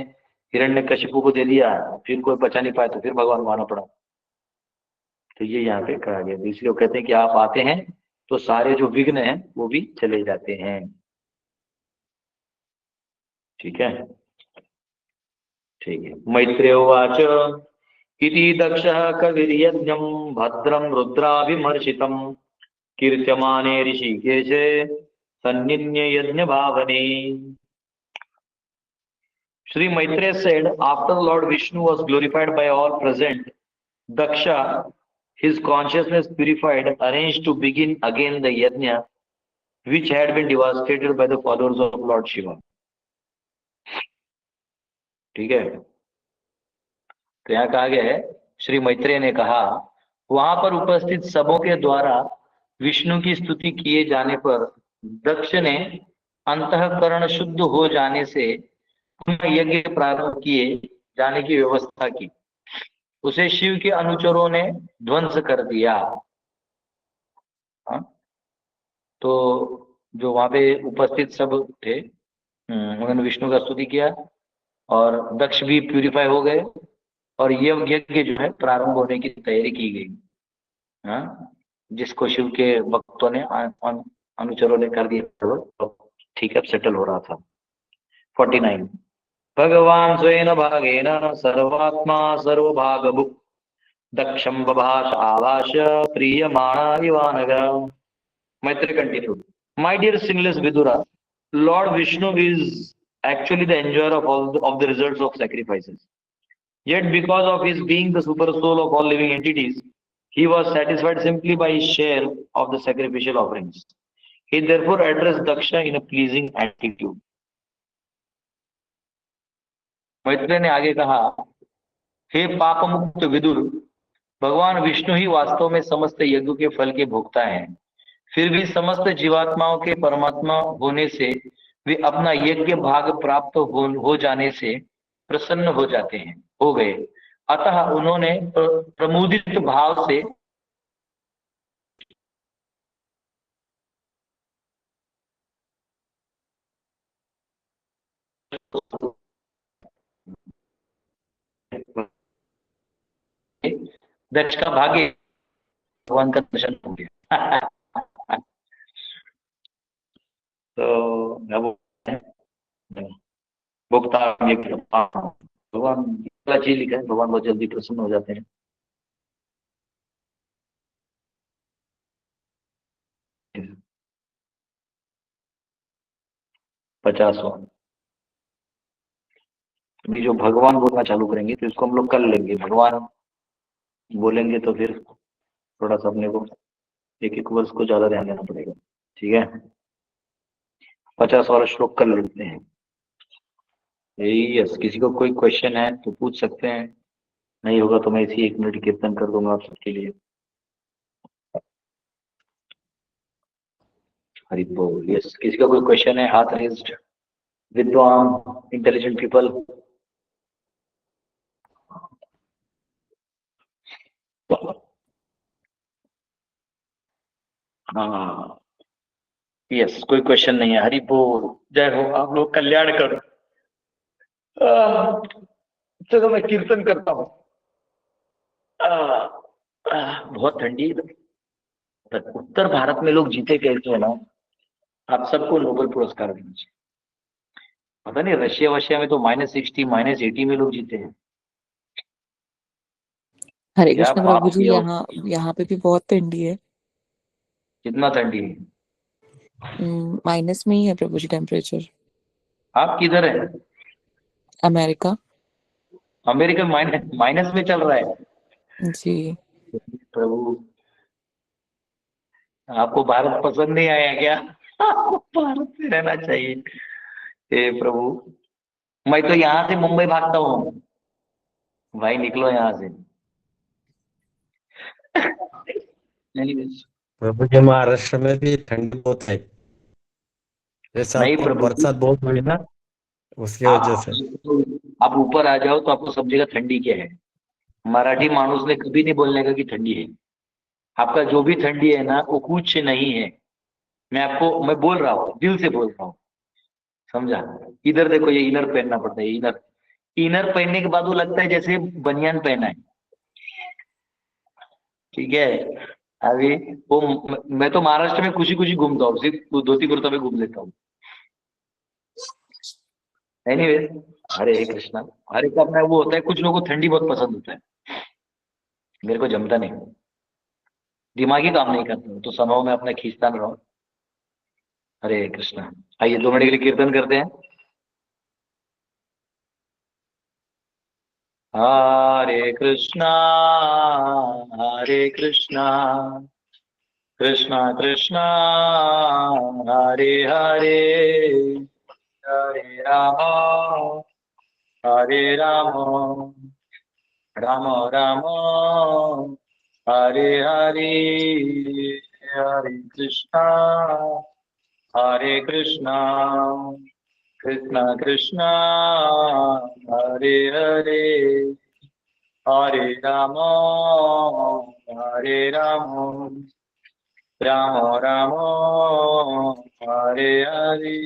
हिरण्यकशिपु को दे दिया, फिर कोई बचा नहीं पाया, तो फिर भगवान को आना पड़ा। तो ये यहाँ पे कहा गया, इसलिए वो कहते हैं कि आप आते हैं तो सारे जो विघ्न हैं वो भी चले जाते हैं। ठीक है, ठीक है। मैत्रेयवाच इति दक्षः कविर्यज्ञं भद्रं रुद्राभिमर्शितं कीर्त्यमाने ऋषिकेशे सन्निन्य यज्ञ भावने। Sri Maitreya said, after Lord Vishnu was glorified by all present, Daksha, his consciousness purified, arranged to begin again the yajna, which had been devastated by the followers of Lord Shiva. ठीक है, तो यहाँ कहा गया है, श्री मैत्रेय ने कहा, वहां पर उपस्थित सबों के द्वारा विष्णु की स्तुति किए जाने पर दक्ष ने अंतःकरण शुद्ध हो जाने से पुनः यज्ञ प्रारंभ किए जाने की व्यवस्था की। उसे शिव के अनुचरों ने ध्वंस कर दिया। तो जो वहां पे उपस्थित सब थे, उन्होंने विष्णु का स्तुति किया और दक्ष भी प्यूरिफाई हो गए, और ये यज्ञ जो है प्रारंभ होने की तैयारी की गई। जिसको शिव के भक्तों ने अनुचरों ने कर दिया, तो ठीक है, सेटल हो रहा था। 49 भगवान स्वेन भागेन सर्वात्मा सर्वभागभुक् दक्षं बभाष Abhash प्रीयमाणा इवानघ। Maitreya continued, my dear sinless Vidura, Lord Vishnu is actually the enjoyer of all of the results of sacrifices. Yet because of his being the super soul of all living entities, he was satisfied simply by his share of the sacrificial offerings. He therefore addressed Daksha in a pleasing attitude. Maitreya ने आगे कहा, हे पाप मुक्त विदुर, भगवान विष्णु ही वास्तव में समस्त यज्ञों के फल के भोक्ता हैं। फिर भी समस्त जीवात्माओं के परमात्मा होने से वे अपना यज्ञ भाग प्राप्त हो जाने से प्रसन्न हो जाते हैं, हो गए। अतः उन्होंने प्रमुदित भाव से दक्ष का भाग्य भगवान का दर्शन हो गया। तो भोक्ता भगवान चीज लिखा है, भगवान बहुत जल्दी प्रसन्न हो जाते हैं। पचासवां, अभी जो भगवान बोलना चालू करेंगे तो इसको हम लोग कर लेंगे। भगवान बोलेंगे तो फिर थोड़ा सा अपने को एक एक वर्ष को ज्यादा ध्यान देना पड़ेगा। ठीक है, 50 वाला श्लोक कर लेते हैं। यस, किसी को कोई क्वेश्चन है तो पूछ सकते हैं, नहीं होगा तो मैं इसी 1 मिनट कीर्तन कर दूंगा आप सबके लिए। हरि बोल। यस, किसी का कोई क्वेश्चन है? हाथ रेज्ड, विद्वान इंटेलिजेंट पीपल। हाँ, यस, कोई क्वेश्चन नहीं है। हरि बोल, जय हो, आप लोग कल्याण करो। चलो मैं कीर्तन करता हूँ। बहुत ठंडी है। उत्तर भारत में लोग जीते कैसे है ना, आप सबको नोबेल पुरस्कार देना चाहिए। पता नहीं रशिया वशिया में तो -60 -80 में लोग जीते हैं। हरे कृष्ण प्रभु जी, यहाँ पे भी बहुत ठंडी है। कितना ठंडी है? माइनस में ही है प्रभु जी टेम्परेचर। आप किधर है? अमेरिका। अमेरिका माइनस में चल रहा है। जी। प्रभु, आपको भारत पसंद नहीं आया क्या? आपको भारत में रहना चाहिए। हे प्रभु, मैं तो यहाँ से मुंबई भागता हूँ। भाई निकलो यहाँ से। Anyways, प्रभु जी महाराष्ट्र में भी ठंडी बहुत है। जैसे नहीं आपको प्रभु जी, बरसात बहुत हुई ना, उसकी वजह आप से। आप ऊपर आ जाओ तो आपको समझेगा ठंडी क्या है। मराठी मानुस ने कभी नहीं बोलने का कि ठंडी है। आपका जो भी ठंडी है ना, वो कुछ नहीं है। मैं बोल रहा हूँ, दिल से बोल रहा हूँ। समझा? इधर देखो, ये इनर पहनना पड़ता है। इनर इनर पहनने के बाद वो लगता है जैसे बनियान पहना है। ठीक है। अभी वो मैं तो महाराष्ट्र में खुशी खुशी घूमता हूँ, सिर्फ वो धोती कुर्ता में घूम लेता हूँ। एनीवेज, हरे कृष्णा। हर एक का अपना वो होता है। कुछ लोगों को ठंडी बहुत पसंद होता है, मेरे को जमता नहीं। दिमागी काम नहीं करता, तो समाओ में अपना खींचतान रहो। हरे कृष्णा। आइए 2 मिनट के लिए कीर्तन करते हैं। हरे कृष्णा, हरे कृष्णा, कृष्णा कृष्णा, हरे हरे, हरे राम, हरे राम, राम राम, हरे हरे, हरे कृष्णा, हरे कृष्णा, कृष्णा कृष्णा, हरे हरे, हरे राम, हरे राम, राम राम, हरे हरे,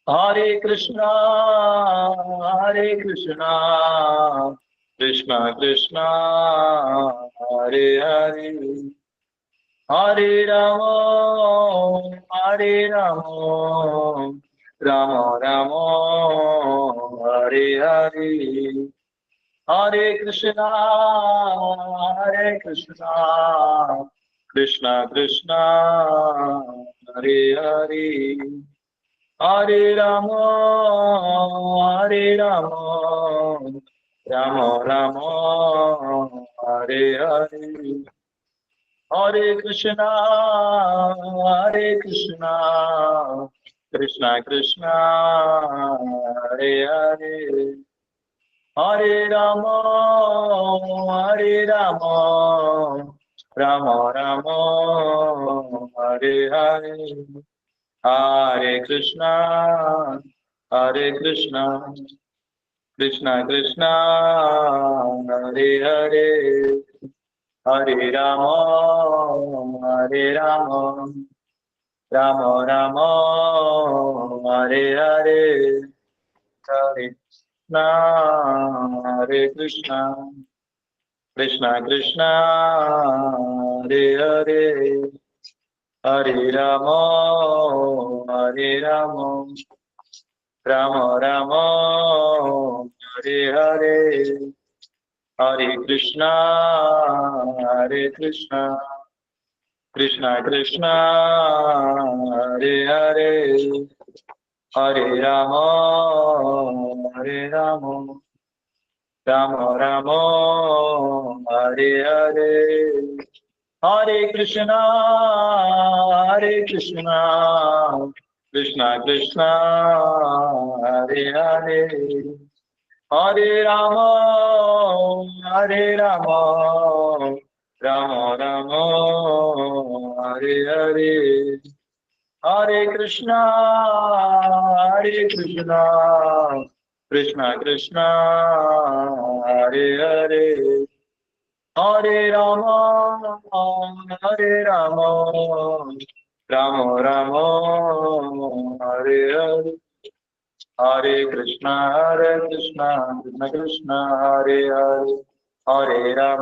हरे कृष्णा, हरे कृष्णा, कृष्णा कृष्णा, हरे हरे, हरे राम, हरे राम, राम राम, हरे हरे, हरे कृष्णा, हरे कृष्णा, कृष्णा कृष्णा, हरे हरे, हरे राम, हरे राम, राम राम, हरे हरे, हरे कृष्णा, हरे कृष्णा, कृष्णा कृष्णा, हरे हरे, हरे राम, हरे राम, राम राम, हरे हरे, हरे कृष्णा, हरे कृष्णा, कृष्णा कृष्णा, हरे हरे, हरे राम, हरे राम, राम राम, हरे हरे, हरे कृष्णा, हरे कृष्णा, कृष्णा कृष्णा, हरे हरे, हरे राम, हरे राम, राम राम, हरे हरे, हरे कृष्णा, हरे कृष्णा, कृष्णा कृष्णा, हरे हरे, हरे राम, हरे राम, राम राम, हरे हरे, हरे कृष्णा, हरे कृष्णा, कृष्णा कृष्णा, हरे हरे, हरे राम, हरे राम, राम राम, हरे हरे, हरे कृष्णा, हरे कृष्णा, कृष्णा कृष्णा, हरे हरे, हरे राम, हरे राम, राम राम, हरे हरे, हरे कृष्णा, कृष्णा कृष्णा, हरे हरे, हरे राम,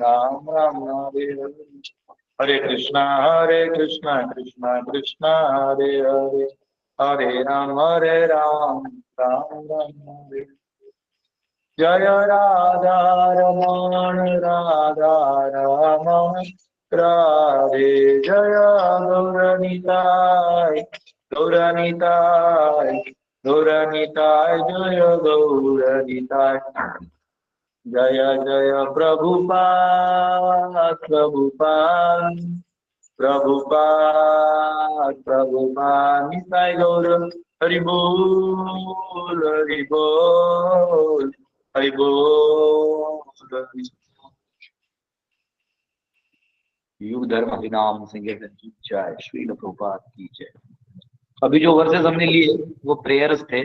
राम राम, हरे हरे, हरे कृष्णा, कृष्णा कृष्णा, हरे हरे, हरे राम, राम राम, हरे, जय राधा रमण, राधा रमण, राधे, जय गौरनिताय, गौरनिताय, गौरनिताय जय गौरनिताय जय जय प्रभुपाद प्रभुपाद प्रभुपाद प्रभुपाद निताय गौर हरि बोल हरि बोल हरि बोल। युग धर्म हरिनाम संकीर्तन की जय, श्री प्रभुपाद की जय। अभी जो वर्सेस हमने लिए वो प्रेयर्स थे,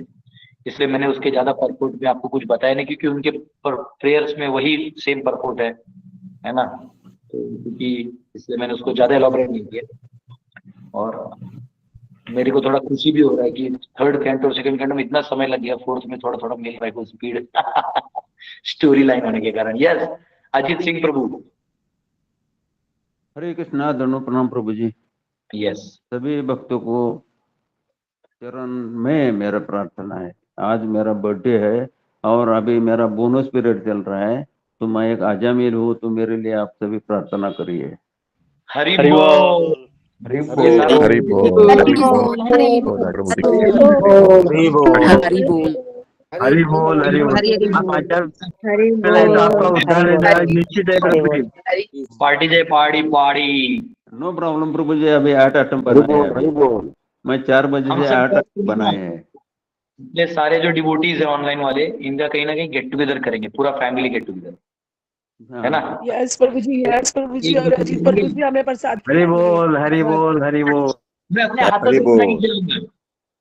इसलिए मैंने उसके ज्यादा परपोर्ट में आपको कुछ बताया नहीं, क्योंकि उनके प्रेयर्स में वही सेम परपोर्ट है ना, तो क्योंकि इसलिए मैंने उसको ज्यादा एलॉबरेट नहीं किया। और मेरे को थोड़ा खुशी भी हो रहा है कि थर्ड कैंटो और सेकंड कैंटो में इतना समय लग गया, फोर्थ में थोड़ा थोड़ा मिल रहा है कोई स्पीड स्टोरी लाइन होने के कारण। यस अजीत सिंह प्रभु। हरे कृष्णा, दंडों प्रणाम प्रभु जी। यस सभी भक्तों को चरण में मेरा प्रार्थना है। आज मेरा बर्थडे है और अभी मेरा बोनस पीरियड चल रहा है, तो मैं एक आजामिल हूँ, तो मेरे लिए आप सभी प्रार्थना करिए। हरि बोल हरि ये सारा बोल, हरि बोल, हरि हरि बोल, बोल, हरि प्रभु जी। हरि बोल, हरि बोल, हरि बोल, हरि बोल। हरि हरि आप बोल, आचार्य हरि चले तो आपका बोल, उद्धार हरि आज बोल, निश्चित है हरि प्रभु बोल, जी। पार्टी जय पार्टी पार्टी। नो प्रॉब्लम प्रभु जी, अभी 8 आइटम हरि बनाए हैं। बोल, हरि बोल। मैं 4 बजे हम से सब 8 आइटम बनाए हैं। ये सारे जो डिवोटीज है ऑनलाइन वाले, इनका कहीं ना कहीं गेट टुगेदर करेंगे, पूरा फैमिली गेट टुगेदर, है ना। हाँ, यस प्रभु जी, यस प्रभु जी, एक और अजीत प्रभु जी हमें प्रसाद हरि खिलाएंगे। बोल, हरि बोल, हरि बोल। मैं अपने हाथों हरि से बना के बोल। खिलाऊंगा।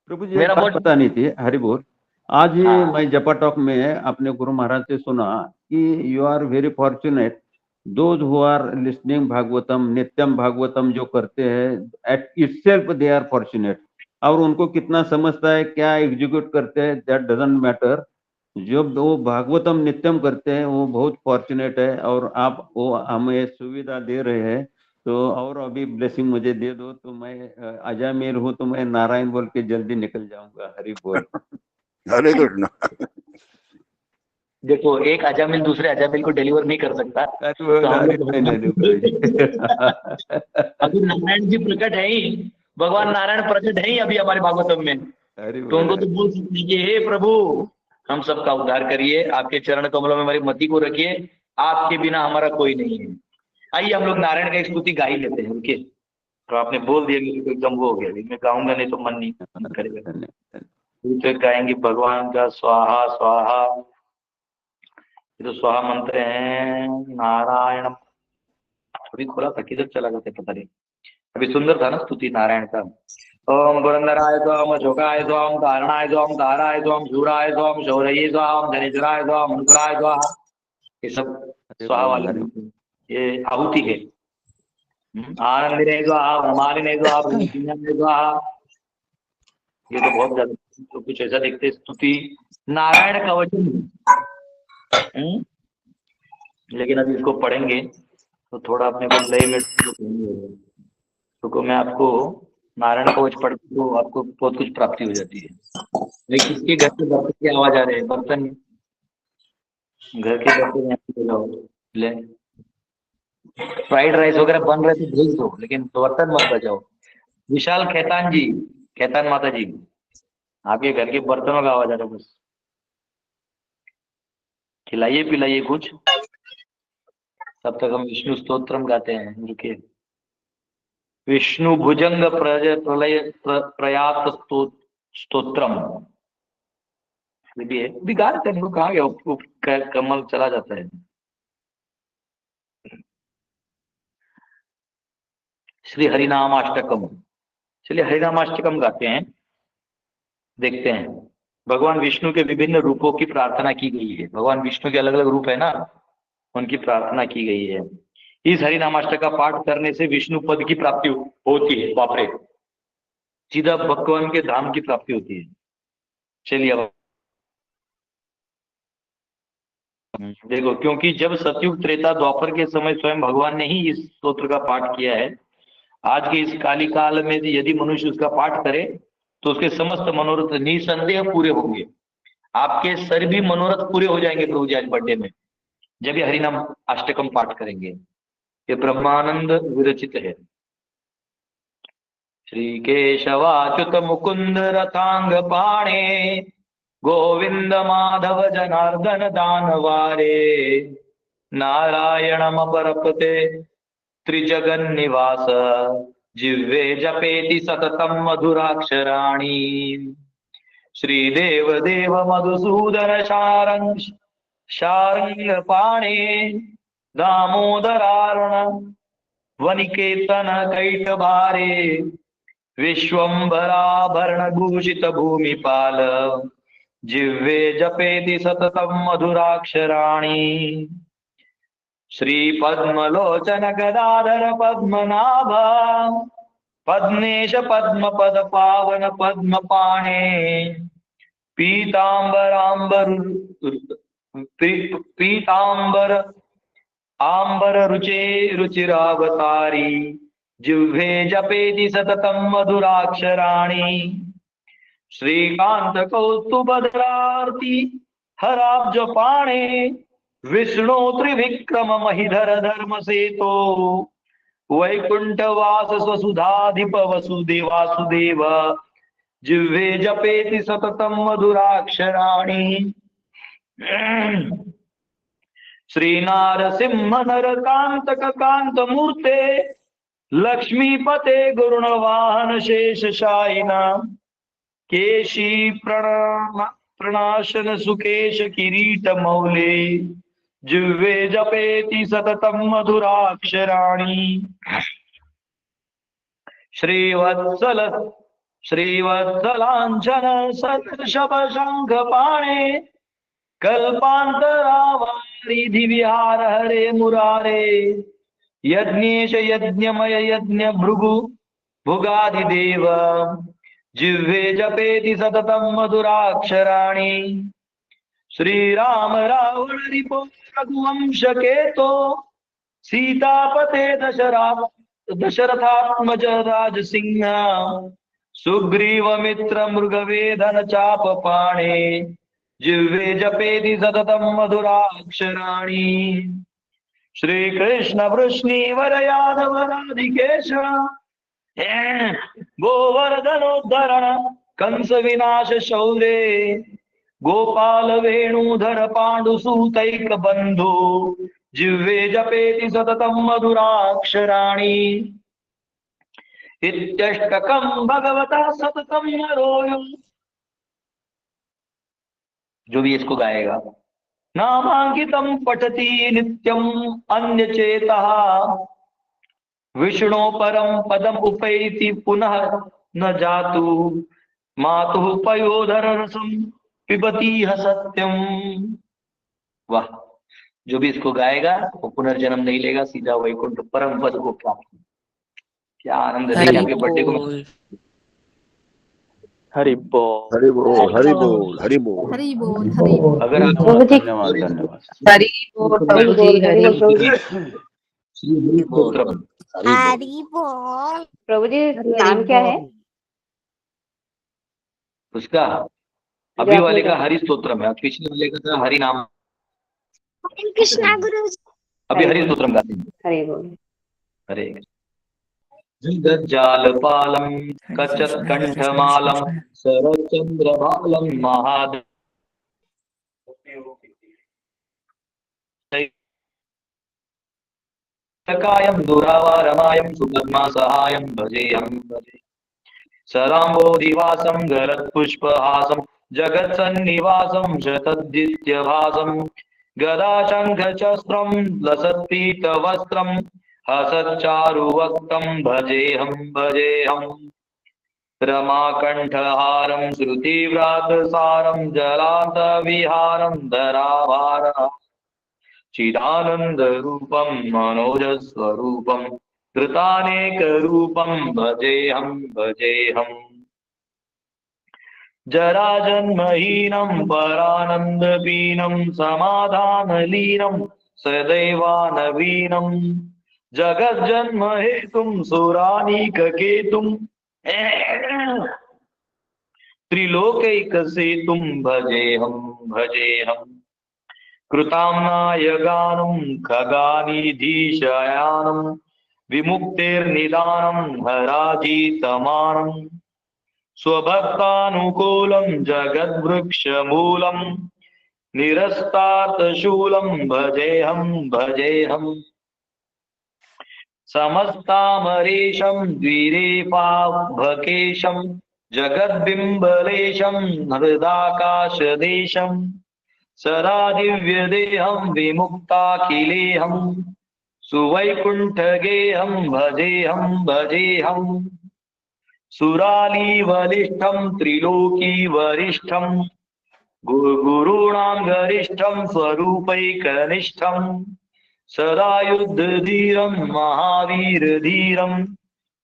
प्रभु जी एक मेरा बात बहुत पता नहीं थी, हरि बोल। आज ही हाँ मैं जपा टॉक में अपने गुरु महाराज से सुना कि you are very fortunate, those who are listening Bhagavatam, नित्यम भागवतम जो करते हैं, at itself they are fortunate. और उनको कितना समझता है, क्या एग्जीक्यूट करते हैं, दैट डजंट मैटर। जो वो भागवतम नित्यम करते हैं वो बहुत फॉर्चुनेट है, और आप वो हमें सुविधा दे रहे हैं, तो और अभी ब्लेसिंग मुझे दे दो, तो मैं अजामिल हूँ, तो मैं नारायण बोल के जल्दी निकल जाऊंगा। हरि बोल। हरे कृष्णा। देखो, एक अजामिल दूसरे अजामिल को डिलीवर नहीं कर सकता, तो हम लोग अभी नारायण जी प्रकट है ही, भगवान नारायण प्रकट है ही अभी हमारे भागवतम में, हरि तो उनको बोल। तो बोल सकते हैं कि हे प्रभु हम सबका उद्धार करिए, आपके चरण कमलों में हमारी मति को रखिए, आपके बिना हमारा कोई नहीं है। आइए हम लोग नारायण का एक स्तुति गा ही लेते हैं। उनके तो आपने बोल दिया, मेरे को एकदम वो हो गया, मैं गाऊंगा नहीं तो मन नहीं करेगा। तो गाएंगे भगवान का स्वाहा स्वाहा। ये तो स्वाहा मंत्र है। नारायण अभी खोला था, किधर चला गया पता नहीं। अभी सुंदर था ना स्तुति नारायण का। ओम पुरंदराय स्वाम झोकाय स्वाम कारणाय स्वाम ताराय स्वाम शूराय स्वाम शौरये स्वाम धनेश्वराय स्वाम अंकुराय स्वाहा। ये सब स्वाहा वाले मंत्र हैं। ये आहुति है। आनंदिने स्वाहा, मालिने स्वाहा, भूमिने स्वाहा। ये तो बहुत ज्यादा, तो कुछ ऐसा देखते स्तुति नारायण कवचम। लेकिन अभी इसको पढ़ेंगे तो थोड़ा अपने को लय में तो मैं आपको नारायण कवच पढ़ते तो आपको बहुत कुछ प्राप्ति हो जाती है। लेकिन किसके घर से बर्तन की आवाज आ रहे हैं? बर्तन, घर के बर्तन यहाँ पे जाओ ले। फ्राइड राइस वगैरह बन रहे तो भेज दो, लेकिन बर्तन मत बजाओ। विशाल खेतान जी, खेतान माता जी, आपके घर के बर्तनों का आवाज आ रहा है, बस खिलाइए पिलाइए कुछ, तब तक हम विष्णु स्तोत्रम गाते हैं। रुकिए। विष्णु भुजंग प्रलय प्रयात स्तोत्रम भी गा रहे थे, कहाँ गया कमल चला जाता है। श्री हरिनामाष्टकम, चलिए हरिनामाष्टकम गाते हैं, देखते हैं। भगवान विष्णु के विभिन्न रूपों की प्रार्थना की गई है। भगवान विष्णु के अलग अलग रूप है ना, उनकी प्रार्थना की गई है। इस हरिनामाष्टक का पाठ करने से विष्णु पद की प्राप्ति होती है। बाप रे, सीधा भगवान के धाम की प्राप्ति होती है। चलिए अब देखो, क्योंकि जब सतयुग त्रेता द्वापर के समय स्वयं भगवान ने ही इस स्तोत्र का पाठ किया है। आज के इस काली काल में यदि मनुष्य उसका पाठ करे तो उसके समस्त मनोरथ निसंदेह पूरे होंगे। आपके सर भी मनोरथ पूरे हो जाएंगे प्रभु जी आज बर्थडे में, जब ये हरिनाम अष्टकम पाठ करेंगे। ये ब्रह्मानंद विरचित है। श्री केशवाच्युत मुकुंद रथांग पाणे गोविंद माधव जनार्दन दानवारे नारायणमपरपते त्रिजगन्निवास जिह्वे जपेति सततं मधुराक्षराणि श्रीदेव देव मधुसूदन शारंग पाणे दामोदरारण वनिकेतन कैटभारे विश्वंभराभरण भूषित भूमिपाल जिह्वे जपेति सततं मधुराक्षराणि श्री पद्मलोचन गदाधर पद्मनाभ पद्मेश पद्मपद पावन पद्मपाणे पीतांबर आंबर रुचे रुचिरावतारी जिह्वे जपेति सततं मधुराक्षराणि श्रीकांत कौस्तुभधरार्ति हराब्ज पाणे विष्णु त्रिविक्रम महिधर धर्म सेतो वैकुंठवास स्वसुधाधिप वसुदेवासुदेव जिह्वे जपेति सततं मधुराक्षराणि श्रीनारसिंह नरकांतक कांत मूर्ते लक्ष्मीपते गुरुणवाहन शेषशायिना केशी प्रणाशन सुकेश किरीट मौले जिह्वे जपेति सततं मधुराक्षराणि श्रीवत्सलांछन सदर्शभ शंख पाणे कल्पांतरावारिधि विहार हरे मुरारे यज्ञेश यज्ञमय यज्ञ भृगु भुगाधिदेव जिह्वे जपेति सततं मधुराक्षराणि श्रीराम रावण रिपो रघुवंश केतो सीतापते दशरथात्मज राजसिंह सुग्रीव मित्र मृगवेधन चाप पाणे जिह्वे जपेति सततं मधुराक्षराणि श्रीकृष्ण वृष्णीवर यादव राधिकेश गोवर्धनोद्धरण कंस विनाश शौर्ये गोपाल वेणुधर पांडुसूतैक बंधु जिह्वे जपेति सततं मधुराक्षराणि इत्यष्टकं भगवतः सततं नरोऽयं जो भी इसको गाएगा नामांकितं पठति नित्यं अन्यचेतः विष्णु परम पदम उपैति पुनः न जातु मातुः पयोधर रसम पिबती सत्यम। वाह, जो भी इसको गाएगा वो पुनर्जन्म नहीं लेगा, सीधा वैकुंठ परम पद को प्राप्त। क्या आनंद है, देखिए आपके बर्थडे को हरि बोल हरि बोल हरि बोल हरि बोल हरि बोल हरि बोल। अगर आप धन्यवाद धन्यवाद। हरि बोल प्रभु जी, हरि बोल। हरि बोल। प्रभु जी नाम क्या है उसका? अभी वाले का हरि स्तोत्रम है, पिछले वाले का था हरि नाम। कृष्णा गुरु जी। अभी हरि स्तोत्रम गाते हैं। हरि बोल। हरे जगज्जालपालं कचत्कण्ठमालं शरच्चन्द्रभालं महादेव कायं दुरावारमायं सुपद्मासहायं भजेऽहं भजे सदाम्बोधिवासं गलत्पुष्पहासं जगत्सन्निवासं शतद्वित्यभासं गदाशङ्खचस्त्रं लसत्पीतवस्त्रं हसच्चारुवक्तं भजेऽहं भजेऽहं रमाकण्ठहारं श्रुतिव्रातसारं जलान्तविहारं धराभारः चिदानन्दरूपं मनोजस्वरूपं कृतानेकरूपं भजेऽहं भजेऽहं जराजन्महीनं परानन्दपीनं समाधानलीनं सदैवानवीनं जगज्जन्महेतुं सुरानीककेतुं त्रिलोकैकसेतुं भजेऽहं भजेऽहं कृताम्नाय गानं खगानिधीशयानं विमुक्तेर्निदानं हराजितमानं स्वभक्तानुकूलं जगद्वृक्षमूलं निरस्तार्थशूलं भजेऽहं समस्तामरीशं द्विरेफाभकेशं जगद्बिम्बलेशं हृदाकाशदेशं सदा दिव्यदेहं विमुक्ताखिलेऽहं सुवैकुण्ठगेहं भजेऽहं सुरालीवलिष्ठं त्रिलोकीवरिष्ठं गुरूणां गरिष्ठं स्वरूपैकनिष्ठं सदा युद्धधीरं महावीरधीरं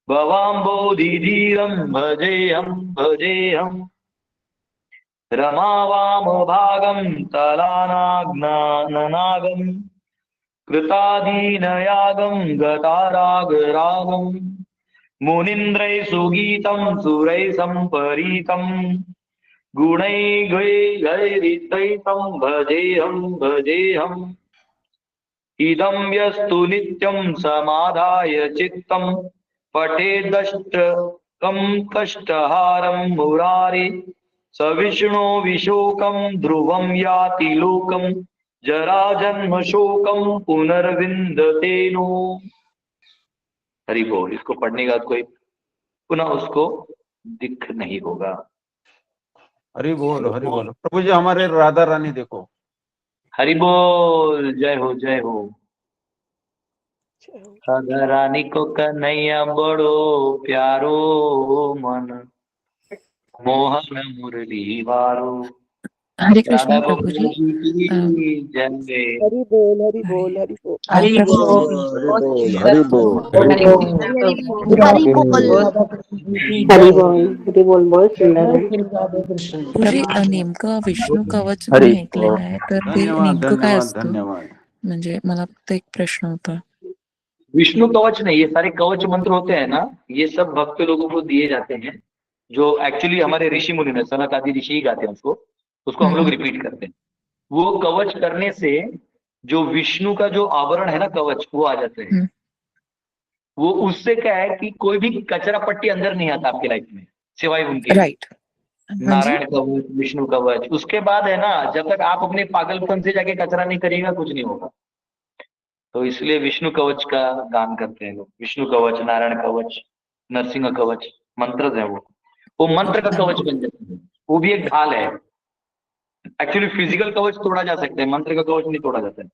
भवाम्बोधिधीरं भजेऽहं रमावामभागं तलानाग्नाननागं कृतादीनयागं गतारागरागं मुनीन्द्रैः सुगीतं सुरैः सम्परीतं गुणैर्गैरितैतं भजेऽहम् इदं यस्तु नित्यं समाधाय चित्तं पठेदष्टकं कष्टहारं मुरारे स विष्णो विशोकं ध्रुवं याति लोकं जराजन्म शोकं पुनर्विन्दते नो। हरि बोल। इसको पढ़ने का कोई पुनः उसको दिख नहीं होगा। हरि बोल प्रभु जी। हमारे राधा रानी देखो। हरि बोल। जय हो जय हो। राधा रानी को कन्हैया बड़ो प्यारो मन मोहन मुरली वारो। हरे राधा कृष्णा प्रभु जी। गोविंद की जय। हरि बोल हरि बोल हरि बोल। हरि प्रभु बोल हरि बोल हरि बोल हरि बोल हरि बोल बहुत सुंदर है। प्रभू जी नेमकं विष्णू कवच हरि मी ऐकलेलं आहे, तर ते धन्यवाद नेमकं काय धन्यवाद असतं? धन्यवाद। म्हणजे मला फक्त एक प्रश्न होता. विष्णु कवच नहीं, ये सारे कवच मंत्र होते हैं ना, ये सब भक्त लोगों को दिए जाते हैं, जो एक्चुअली हमारे ऋषि मुनि में सनक आदि ऋषि ही गाते हैं उसको हम लोग रिपीट करते हैं। वो कवच करने से जो विष्णु का जो आवरण है ना कवच, वो आ जाते हैं। वो उससे क्या है कि कोई भी कचरा पट्टी अंदर नहीं आता आपकी लाइफ में, सिवाय उनके। राइट। नारायण कवच, विष्णु कवच। उसके बाद है ना, जब तक आप अपने पागलपन से जाके कचरा नहीं करिएगा कुछ नहीं होगा। तो इसलिए विष्णु कवच का दान करते हैं लोग। विष्णु कवच, नारायण कवच, नरसिंह कवच मंत्र है वो मंत्र का कवच बन जाते हैं। वो भी एक ढाल है। एक्चुअली फिजिकल कवच तोड़ा जा सकता है, मंत्र का कवच नहीं तोड़ा जाता है।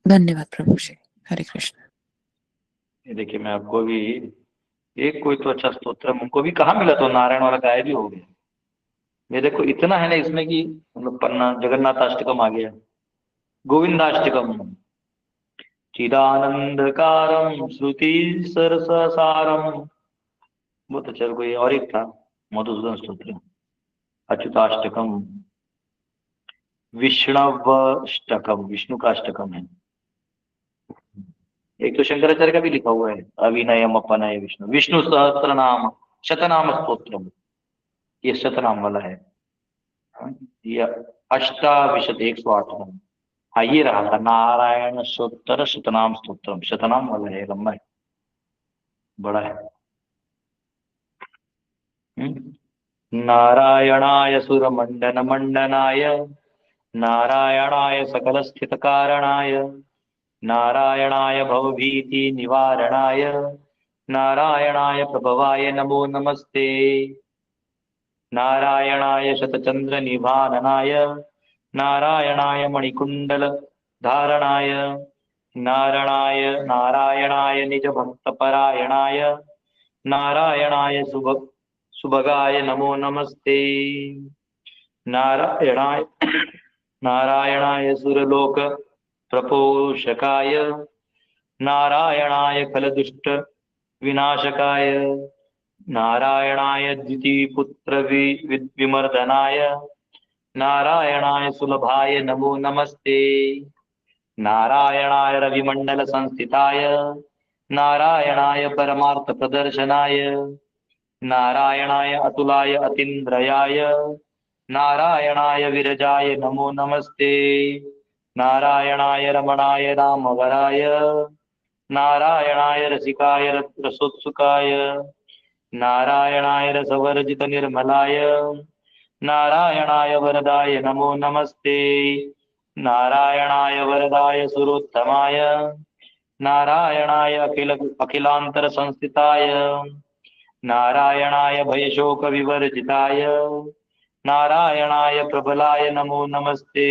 धन्यवाद प्रभु जी। हरे कृष्ण। ये देखिए मैं आपको भी एक कोई तो अच्छा स्तोत्र हमको भी कहाँ मिला, तो नारायण वाला गायब भी हो गया। ये देखो इतना है ना इसमें कि मतलब पन्ना जगन्नाथाष्टकम आ गया, गोविंदाष्टकम, चिदानंदकारम श्रुति सरसारम, बहुत अच्छा। कोई और एक था मधुसूदन स्तोत्र, अच्युताष्टकम, विष्णवाष्टकम, विष्णु का अष्टकम है। एक तो शंकराचार्य का भी लिखा हुआ है, अविनयम अपनय विष्णु, विष्णु सहस्त्रनाम शतनाम स्तोत्रम, ये शतनाम वाला है। ये अष्टाविशत 108 नाम। हाँ ये रहा था नारायण सोत्तर शतनाम स्तोत्रम, शतनाम वाला है, लंबा है, बड़ा है। नारायणाय सुरमंडन मंडनाय, नारायणाय सकल स्थित कारणाय, नारायणाय भवभीति निवारणाय, नारायणाय प्रभवाय नमो नमस्ते, नारायणाय शतचंद्र निभाननाय, नारायणाय मणिकुंडल धारणाय, नारायणाय निज भक्त परायणाय, नारायणाय सुभगाय नमो नमस्ते, नारायणाय सुरलोक प्रपोषकाय, नारायणाय खलदुष्ट विनाशकाय, नारायणाय द्वितीपुत्र विमर्दनाय, नारायणाय सुलभाय नमो नमस्ते, नारायणाय रविमंडल संस्थिताय, नारायणाय परमार्थ प्रदर्शनाय, नारायणाय अतुलाय अतीन्द्रयाय, नारायणाय विरजाय नमो नमस्ते, नारायणाय रमणाय रामवराय, नारायणाय रसिकाय रसोत्सुकाय नारायणाय रसवर्जित निर्मलाय नारायणाय वरदाय नमो नमस्ते नारायणाय वरदाय सुरोत्तमाय नारायणाय अखिलांतर संस्थिताय नारायणाय भयशोक विवर्जिताय नारायणाय प्रबलाय नमो नमस्ते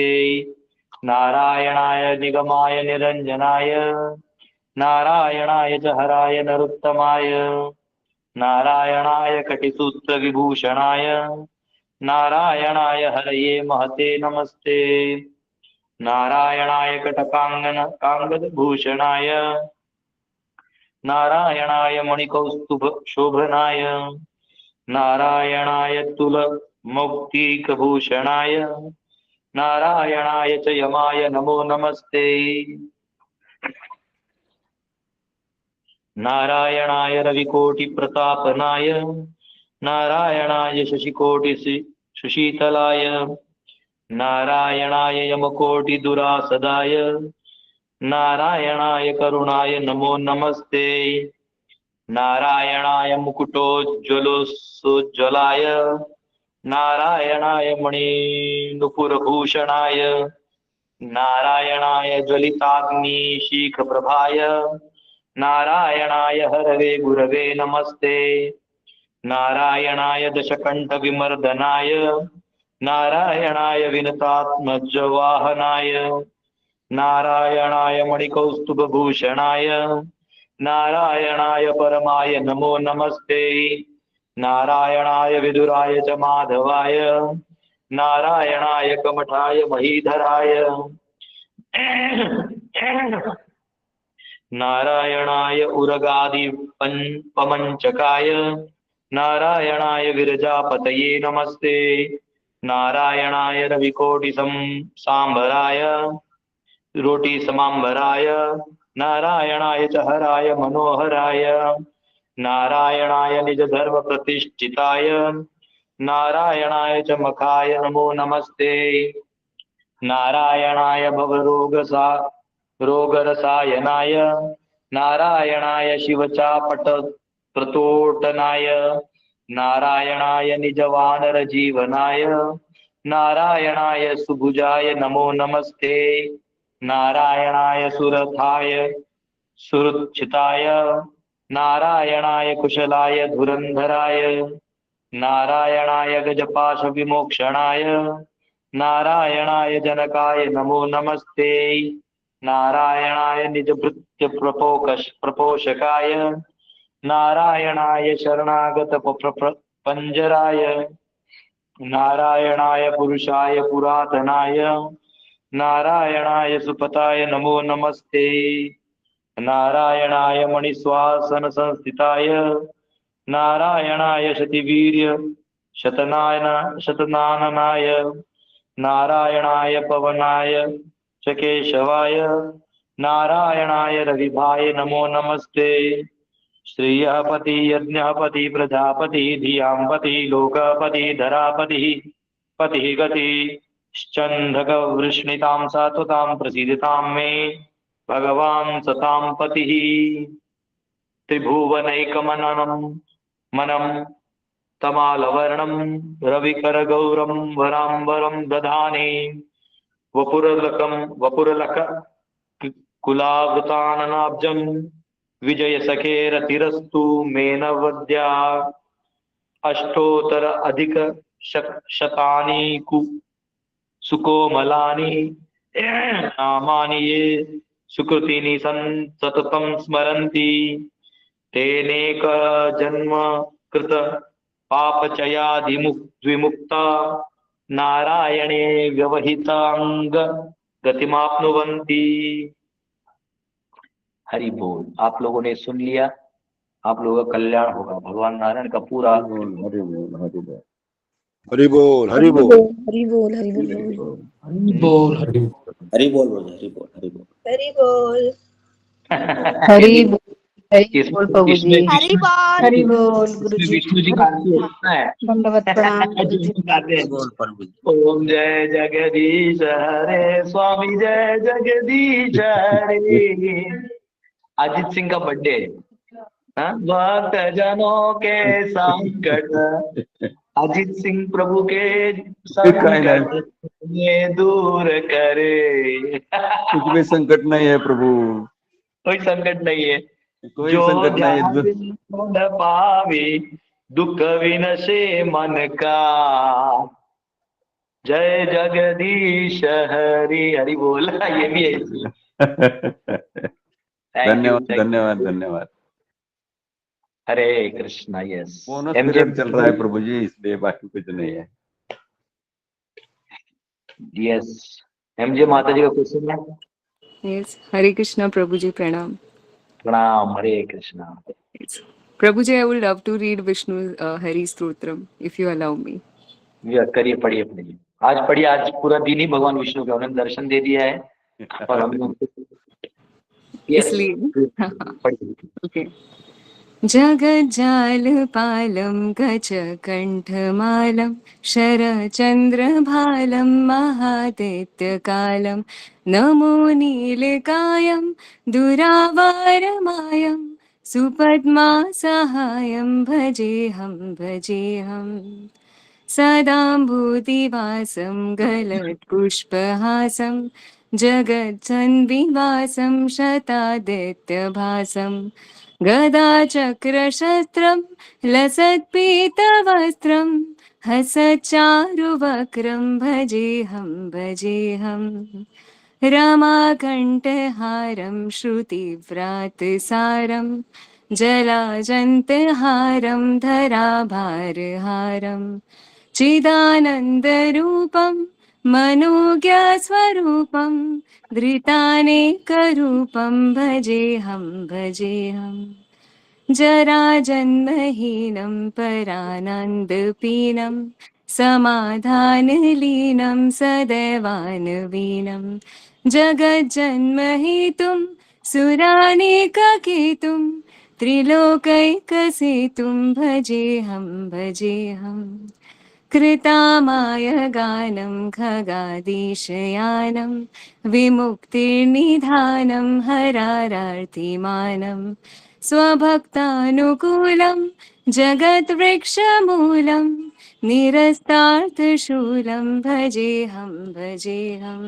नारायणाय निगमाय निरंजनाय नारायणाय च हराय नरोत्तमाय नारायणाय कटिसूत्र विभूषणाय नारायणाय हरये महते नमस्ते नारायणाय कांगदभूषणाय नारायणाय मणिकौस्तुभ शोभनाय नारायणाय तुलमौक्तिकभूषणाय नारायणाय च यमाय नमो नमस्ते नारायणाय रविकोटिप्रतापनाय नारायणाय शशिकोटि सुशीतलाय नारायणाय यमकोटिदुरासदाय नारायणाय करुणाय नमो नमस्ते नारायणाय मुकुटोज्ज्वलोज्ज्वलाय नारायणाय मणिनुपुरभूषणाय नारायणाय ज्वलिताग्निशीखप्रभाय नारायणाय हरवे गुरवे नमस्ते नारायणाय दशकण्ठविमर्दनाय नारायणाय विनतात्मजवाहनाय नारायणाय मणिकौस्तुभभूषणाय नारायणाय परमाय नमो नमस्ते नारायणाय विदुराय च माधवाय नारायणाय कमठाय महीधराय नारायणाय उरगादि पमंचकाय नारायणाय विरजापतये नमस्ते नारायणाय रविकोटि सांबराय रोटी समांबराय नारायणाय च हराय मनोहराय नारायणाय निज धर्म प्रतिष्ठिताय नारायणाय च मखाय नमो नमस्ते नारायणाय रोगरसायनाय नारायणाय शिवचापट प्रतोटनाय नारायणाय निजवानर जीवनाय नारायणाय सुभुजाय नमो नमस्ते नारायणाय सुरथाय सुरुचिताय नारायणाय कुशलाय धुरंधराय नारायणाय गजपाश विमोक्षणाय नारायणाय जनकाय नमो नमस्ते नारायणाय निजभृत्य प्रपोषकाय नारायणाय शरणागत पंजराय नारायणाय पुरुषाय पुरातनाय नारायणाय सुपताय नमो नमस्ते नारायणाय मणिश्वासन संस्थिताय नारायणाय शतिवीर्य शतनाननाय नारायणाय पवनाय च केशवाय नारायणाय रविभाय नमो नमस्ते श्रियपति यज्ञपति प्रजापति धियांपति लोकपति धरापति पति गति श्चंधक वृष्णितां सात्वतां प्रसीदतां मे भगवान् सतां पतिः त्रिभुवनैकमननं मनम् तमालवर्णं रविकरगौरं वराम्बरं दधाने वपुरलक कुलावृताननाब्जं विजयसखेरतिरस्तु मेनवद्या अष्टोत्तर अधिक शतानि सुकोमलानि नामानि ये सुकृतिनि सततं स्मरन्ति तेनेक जन्म कृत पापचयादिमुक्ता नारायणे व्यवहितांग गतिमाप्नुवन्ति। हरि बोल। आप लोगों ने सुन लिया, आप लोगों का कल्याण होगा। भगवान नारायण का पूरा हरि बोल हरि बोल हरि बोल हरि बोल हरि बोल हरि बोल हरि बोल हरि हरि बोल हरि बोल हरि बोल हरि बोल हरि बोल हरि बोल प्रभु जी इसमें हरि बोल हरि बोल गुरु इसमें जी विष्णु जी का आरती होता है। दंडवत प्रणाम गुरु जी जिसमें गाते हैं, बोल प्रभु जी ओम जय जगदीश हरे स्वामी जय जगदीश हरे अजीत सिंह का बर्थडे है। हाँ? भक्त जनों के संकट अजीत सिंह प्रभु के काय नाही, संकट ये दूर करे। कुछ भी संकट नहीं है प्रभु, कोई संकट नहीं है। कोई जो संकट नहीं है। ध्यान न पावे दुख विनशे मन का। जय जगदीश हरि हरि बोल। ये भी है इसमें। थैंक यू धन्यवाद धन्यवाद धन्यवाद। हरे कृष्णा। यस बोनस एमजे पीरियड चल रहा है प्रभु जी, इसलिए बाकी कुछ नहीं है। यस एमजे माता जी का क्वेश्चन है। Yes, Hare Krishna Prabhuji Pranam. प्रणाम हरे Krishna. Yes. Prabhuji, I would love to read Vishnu Hari Stotram if you allow me. करिए पढ़िए पढ़िए। आज पढ़िए, आज पूरा दिन ही भगवान विष्णु का उन्होंने दर्शन दे दिया है और हम यस इसलिए पढ़िए। okay. जगज्जालपालं गजकण्ठमालं शरचन्द्रभालं महादैत्यकालं नमो नीलकायं दुरावारमायं सुपद्मासहायं भजेऽहं सदाम्बुदिवासं गलत्पुष्पहासं जगत्सन्निवासं शतादित्यभासं गदाचक्रशस्त्रं लसत्पीतवस्त्रं हसच्चारुवक्त्रं भजेऽहं रमाकण्ठहारं श्रुतिव्रातसारं जलाजन्तहारं धराभारहारं चिदानन्दरूपं मनोज्ञस्वरूपं धृतानेकरूपं भजेऽहं जराजन्महीनं परानन्दपीनं समाधानलीनं सदैवानवीनं जगज्जन्महेतुं सुरानेककेतुं त्रिलोकैकसेतुं भजेऽहं कृतामाय गानं खगादीशयानं विमुक्तिर्निधानं हरारार्तिमानं स्वभक्तानुकूलं जगद्वृक्षमूलं निरस्तार्थशूलं भजेऽहं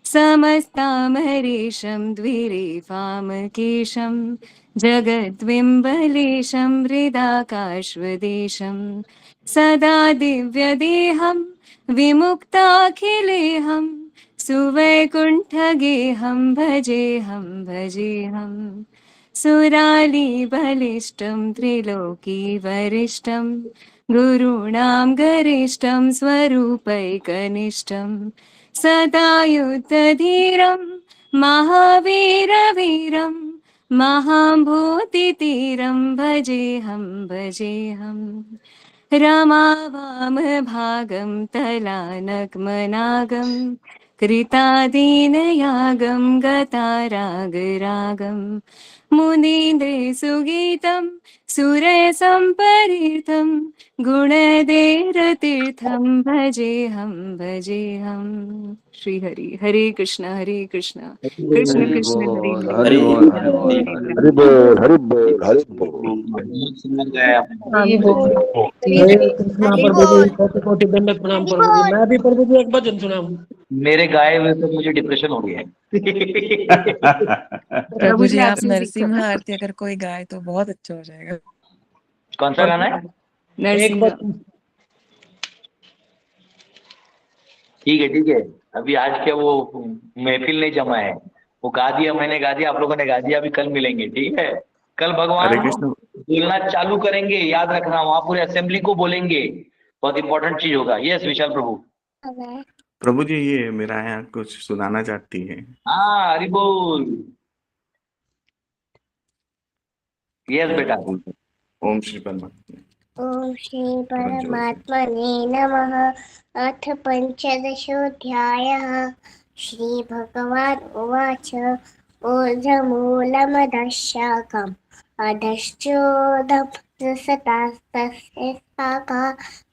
समस्तामरीशं द्विरेफामकेशं जगद्विम्बलेशं हृदाकाश्वदेशं सदा दिव्यदेहं विमुक्ताखिलेऽहं सुवैकुण्ठगेहं भजेऽहं सुरालीबलिष्ठं त्रिलोकीवरिष्ठं गुरूणां गरिष्ठं स्वरूपैकनिष्ठं सदा युद्धधीरं महावीरवीरं महाम्भूतितीरं भजेऽहं रमावामभागं तलानग्मनागं कृतादीनयागं गतारागरागं मुनीन्द्रसुगीतं सुरसम्परीतं गुणदेरतीर्थं भजेऽहं श्रीहरि हरे कृष्ण कृष्ण हरि कृष्ण हरे बोल हरे हरि बोल हरि बोल हरे हरि हरि बोल। बोल हरि बोल हरि बोल। हरि बोल हरे कृष्णा हरि प्रभु जी, बोल कोटि कोटि दंडक प्रणाम हरि प्रभु जी। बोल मैं भी प्रभु जी एक भजन सुनाऊं। मेरे गाए हुए तो मुझे डिप्रेशन हो गया है। प्रभु जी आप आपसे नरसिम्हा आरती अगर कोई गाए तो बहुत अच्छा हो जाएगा। कौन सा गाना है? एक नरसिंह भजन ठीक है। अभी आज क्या वो महफिल नहीं जमा है, वो गा दिया, मैंने गा दिया, आप लोगों ने गा दिया। अभी कल मिलेंगे, ठीक है? कल भगवान बोलना चालू करेंगे, याद रखना, वहां पूरे असेंबली को बोलेंगे। बहुत इंपॉर्टेंट चीज होगा। यस विशाल प्रभु। प्रभु जी ये मेरा यहाँ कुछ सुनाना चाहती है। हाँ हरि बोल। यस बेटा। ओम श्री परमात्मा। ओम श्री परमात्मने नमः। अथ पंचदशोऽध्यायः। श्री भगवान उवाच ऊर्ध्वमूलमधः शाखम् अधश्चोर्ध्वं सतास्तस्य शाखा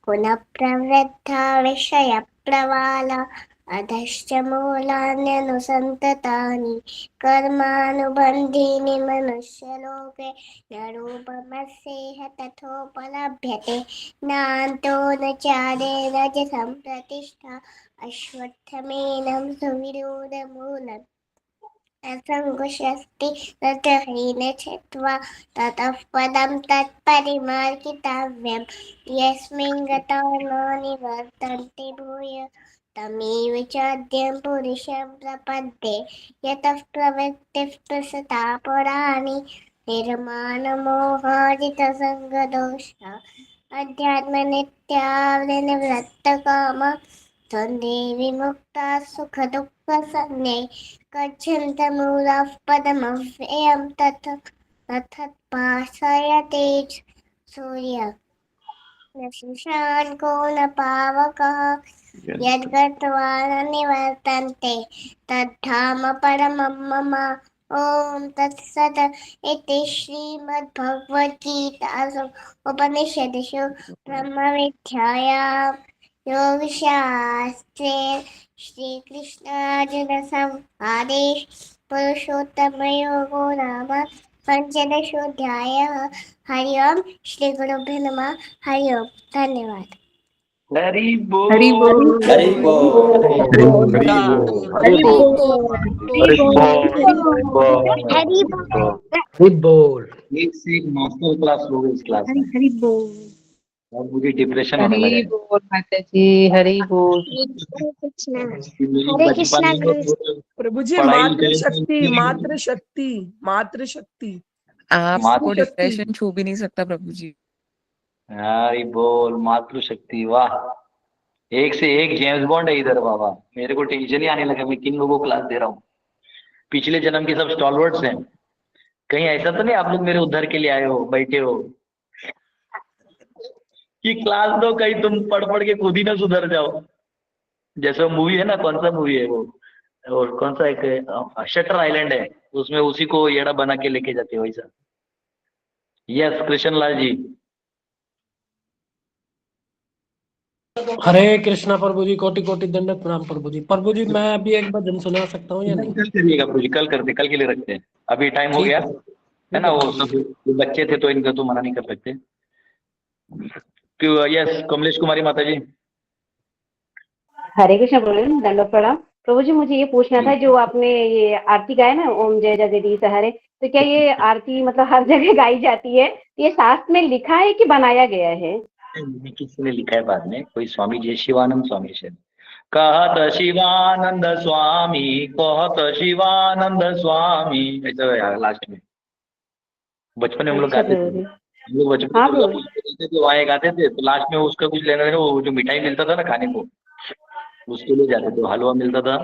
पुनः प्रवृद्धा विषयप्रवाला अधश्च मूलान्यनुसन्ततानि कर्मानुबन्धीनि मनुष्यलोके न रूपमस्येह तथोपलभ्यते नान्तो न चादेन च सम्प्रतिष्ठा अश्वत्थमेनं सुविरूढमूलम् असङ्गुषस्ति ततहीन छित्त्वा ततः पदं तत्परिमार्गितव्यं यस्मिन् गता न निवर्तन्ते भूय तमेव चाद्यं पुरुषं प्रपद्ये यतः प्रवृत्तिः प्रसृता पुराणी निर्माणमोहाजितसङ्गदोषा अध्यात्मनित्यावृनिवृत्तकामा द्वन्द्वे विमुक्ता सुखदुःखसंज्ञे गच्छन्तमूलाः पदमव्ययं तत्पाशयते सूर्य न शशाङ्को न पावकः यद्गत्वा न निवर्तन्ते तद्धाम परमं मम ॐ तत्सत् इति श्रीमद्भगवद्गीतासु उपनिषदुषु ब्रह्मविद्यायां योगशास्त्रे श्रीकृष्णार्जुनसंवादे पुरुषोत्तमयोगो नाम पञ्चदशोऽध्यायः। हरि ओम श्री गुरुभ्यो नमः। हरि ओम। धन्यवाद। हरि बोल। हरि बोल। हरि बोल हरि बोल हरि बोल एक से एक मास्टर क्लास लोग इस क्लास में। हरि बोल अब मुझे डिप्रेशन होने लगा हरि है। बोल माता जी, हरि बोल। कृष्णा। कि मेरी हरे बचपन कृष्णा में गुरु। प्रभु जी पढ़ाई मातृशक्ति लिखाई मातृशक्ति मातृशक्ति आपको मातृशक्ति। डिप्रेशन छू भी नहीं सकता प्रभु जी। हरि बोल मातृशक्ति। वाह, एक से एक जेम्स बॉन्ड है इधर बाबा। मेरे को टेंशन ही आने लगा मैं किन लोगों को क्लास दे रहा हूँ। पिछले जन्म के सब स्टॉलवर्ड्स हैं। कहीं ऐसा तो नहीं आप लोग मेरे उद्धार के लिए आए हो, बैठे हो कि क्लास दो, कहीं तुम पढ़ पढ़ के खुद ही ना सुधर जाओ। जैसे मूवी है ना, कौन सा मूवी है वो, और कौन सा एक शटर आइलैंड है, उसमें उसी को येड़ा बना के लेके जाते हो वैसा। यस कृष्ण लाल जी। हरे कृष्णा प्रभु जी, कोटि कोटि दंडवत प्रणाम प्रभु जी। प्रभु जी मैं अभी एक भजन सुना सकता हूँ या नहीं? कल करिएगा प्रभु जी, कल करते, कल के लिए रखते हैं। अभी टाइम हो ठीक गया है। है ना। वो सब बच्चे थे तो इनका तो मना नहीं कर सकते। क्यों? यस कमलेश कुमारी माता जी। हरे कृष्ण प्रभु, दंडवत प्रणाम प्रभु जी। मुझे ये पूछना था, जो आपने ये आरती गाया ना, ओम जय जगदीश हरे, तो क्या ये आरती मतलब हर जगह गाई जाती है? ये शास्त्र में लिखा है कि बनाया गया है? किसी ने लिखा है बाद में, कोई स्वामी जी, शिवानंद स्वामी से। कहत शिवानंद स्वामी, कहत शिवानंद स्वामी, ऐसा है लास्ट में। बचपन में हम लोग अच्छा गाते थे, प्रभु जी। हम लोग बचपन में हाँ दुर्गा प्रभु जी। पूजा में गाते थे, वहाँ गाते थे, तो लास्ट में उसका कुछ लेना देना, वो जो मिठाई मिलता था ना खाने को, उसके लिए जाते थे। हलवा मिलता था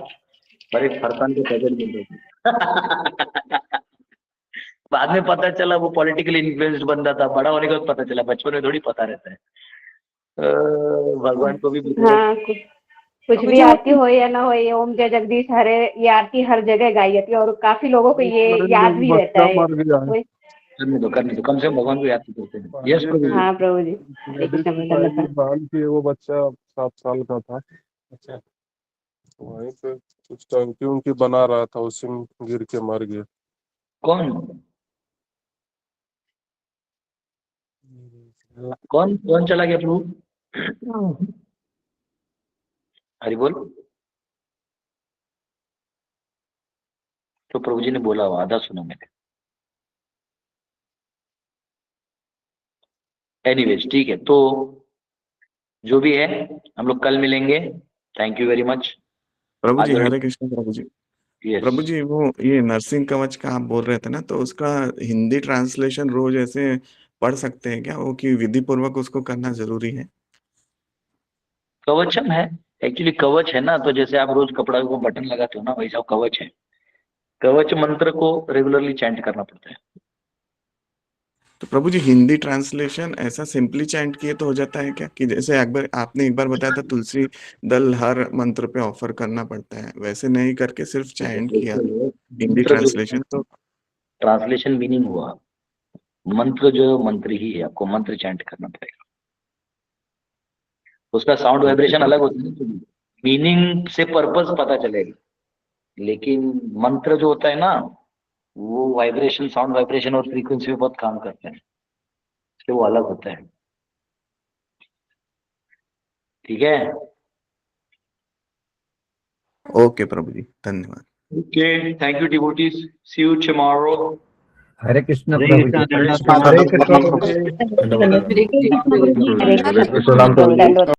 और एक फरसान का पैकेट मिलता था। बाद में पता चला वो पॉलिटिकल इन्फ्लुएंस्ड बंदा था, बड़ा होने के बाद पता चला, बचपन में थोड़ी पता रहता है। भगवान को भी हाँ, कुछ भी आरती हो या ना हो, ये ओम जय जगदीश हरे ये आरती हर जगह गाई जाती है और काफी लोगों को ये याद भी रहता है। करने दो, कम से कम भगवान को याद तो करते हैं। यस प्रभु जी। हाँ प्रभु जी। हरे कृष्ण प्रभु। बाल के वो बच्चा 7 साल का था। अच्छा, वहीं पे कुछ टंकी उनकी बना रहा था, उसी में गिर के मर गया। कौन कौन कौन चला गया प्रभु? हरि बोल। तो प्रभु जी ने बोला, आधा सुना मैंने। एनीवेज ठीक है, तो जो भी है हम लोग कल मिलेंगे। Thank you very much Prabhu ji. Hare Krishna Prabhu ji. Yes Prabhu ji वो ये नरसिंह कवच का आप बोल रहे थे ना, तो उसका हिंदी ट्रांसलेशन रोज ऐसे पढ़ सकते हैं क्या, वो कि विधि पूर्वक उसको करना जरूरी है? कवचम है एक्चुअली, कवच है ना, तो जैसे आप रोज कपड़ा को बटन लगाते हो ना, वैसा कवच है। कवच मंत्र को रेगुलरली चैंट करना पड़ता है। तो प्रभु जी हिंदी ट्रांसलेशन ऐसा सिंपली चैंट किए तो हो जाता है क्या, कि जैसे आपने एक बार बताया था तुलसी दल हर मंत्र पे ऑफर करना पड़ता है, वैसे नहीं करके सिर्फ चैंट किया हिंदी ट्रांसलेशन, तो ट्रांसलेशन मीनिंग हुआ, मंत्र जो मंत्र ही है, आपको मंत्र चैंट करना पड़ेगा। उसका साउंड वाइब्रेशन अलग होता है। मीनिंग से पर्पस पता चलेगा, लेकिन मंत्र जो होता है ना, वो वाइब्रेशन, साउंड वाइब्रेशन और फ्रीक्वेंसी पे बहुत काम करते हैं, इसलिए वो अलग होता है। ठीक है, ओके प्रभु जी, धन्यवाद। Okay, thank you devotees, see you tomorrow. Hare Krishna Hare Prabhu Krishna, ji. Hare Hare Krishna Prabhu ji. Hare Krishna धन्यवाद। प्रभु जी। हरे कृष्ण। प्रणाम प्रभु जी। दंडवत।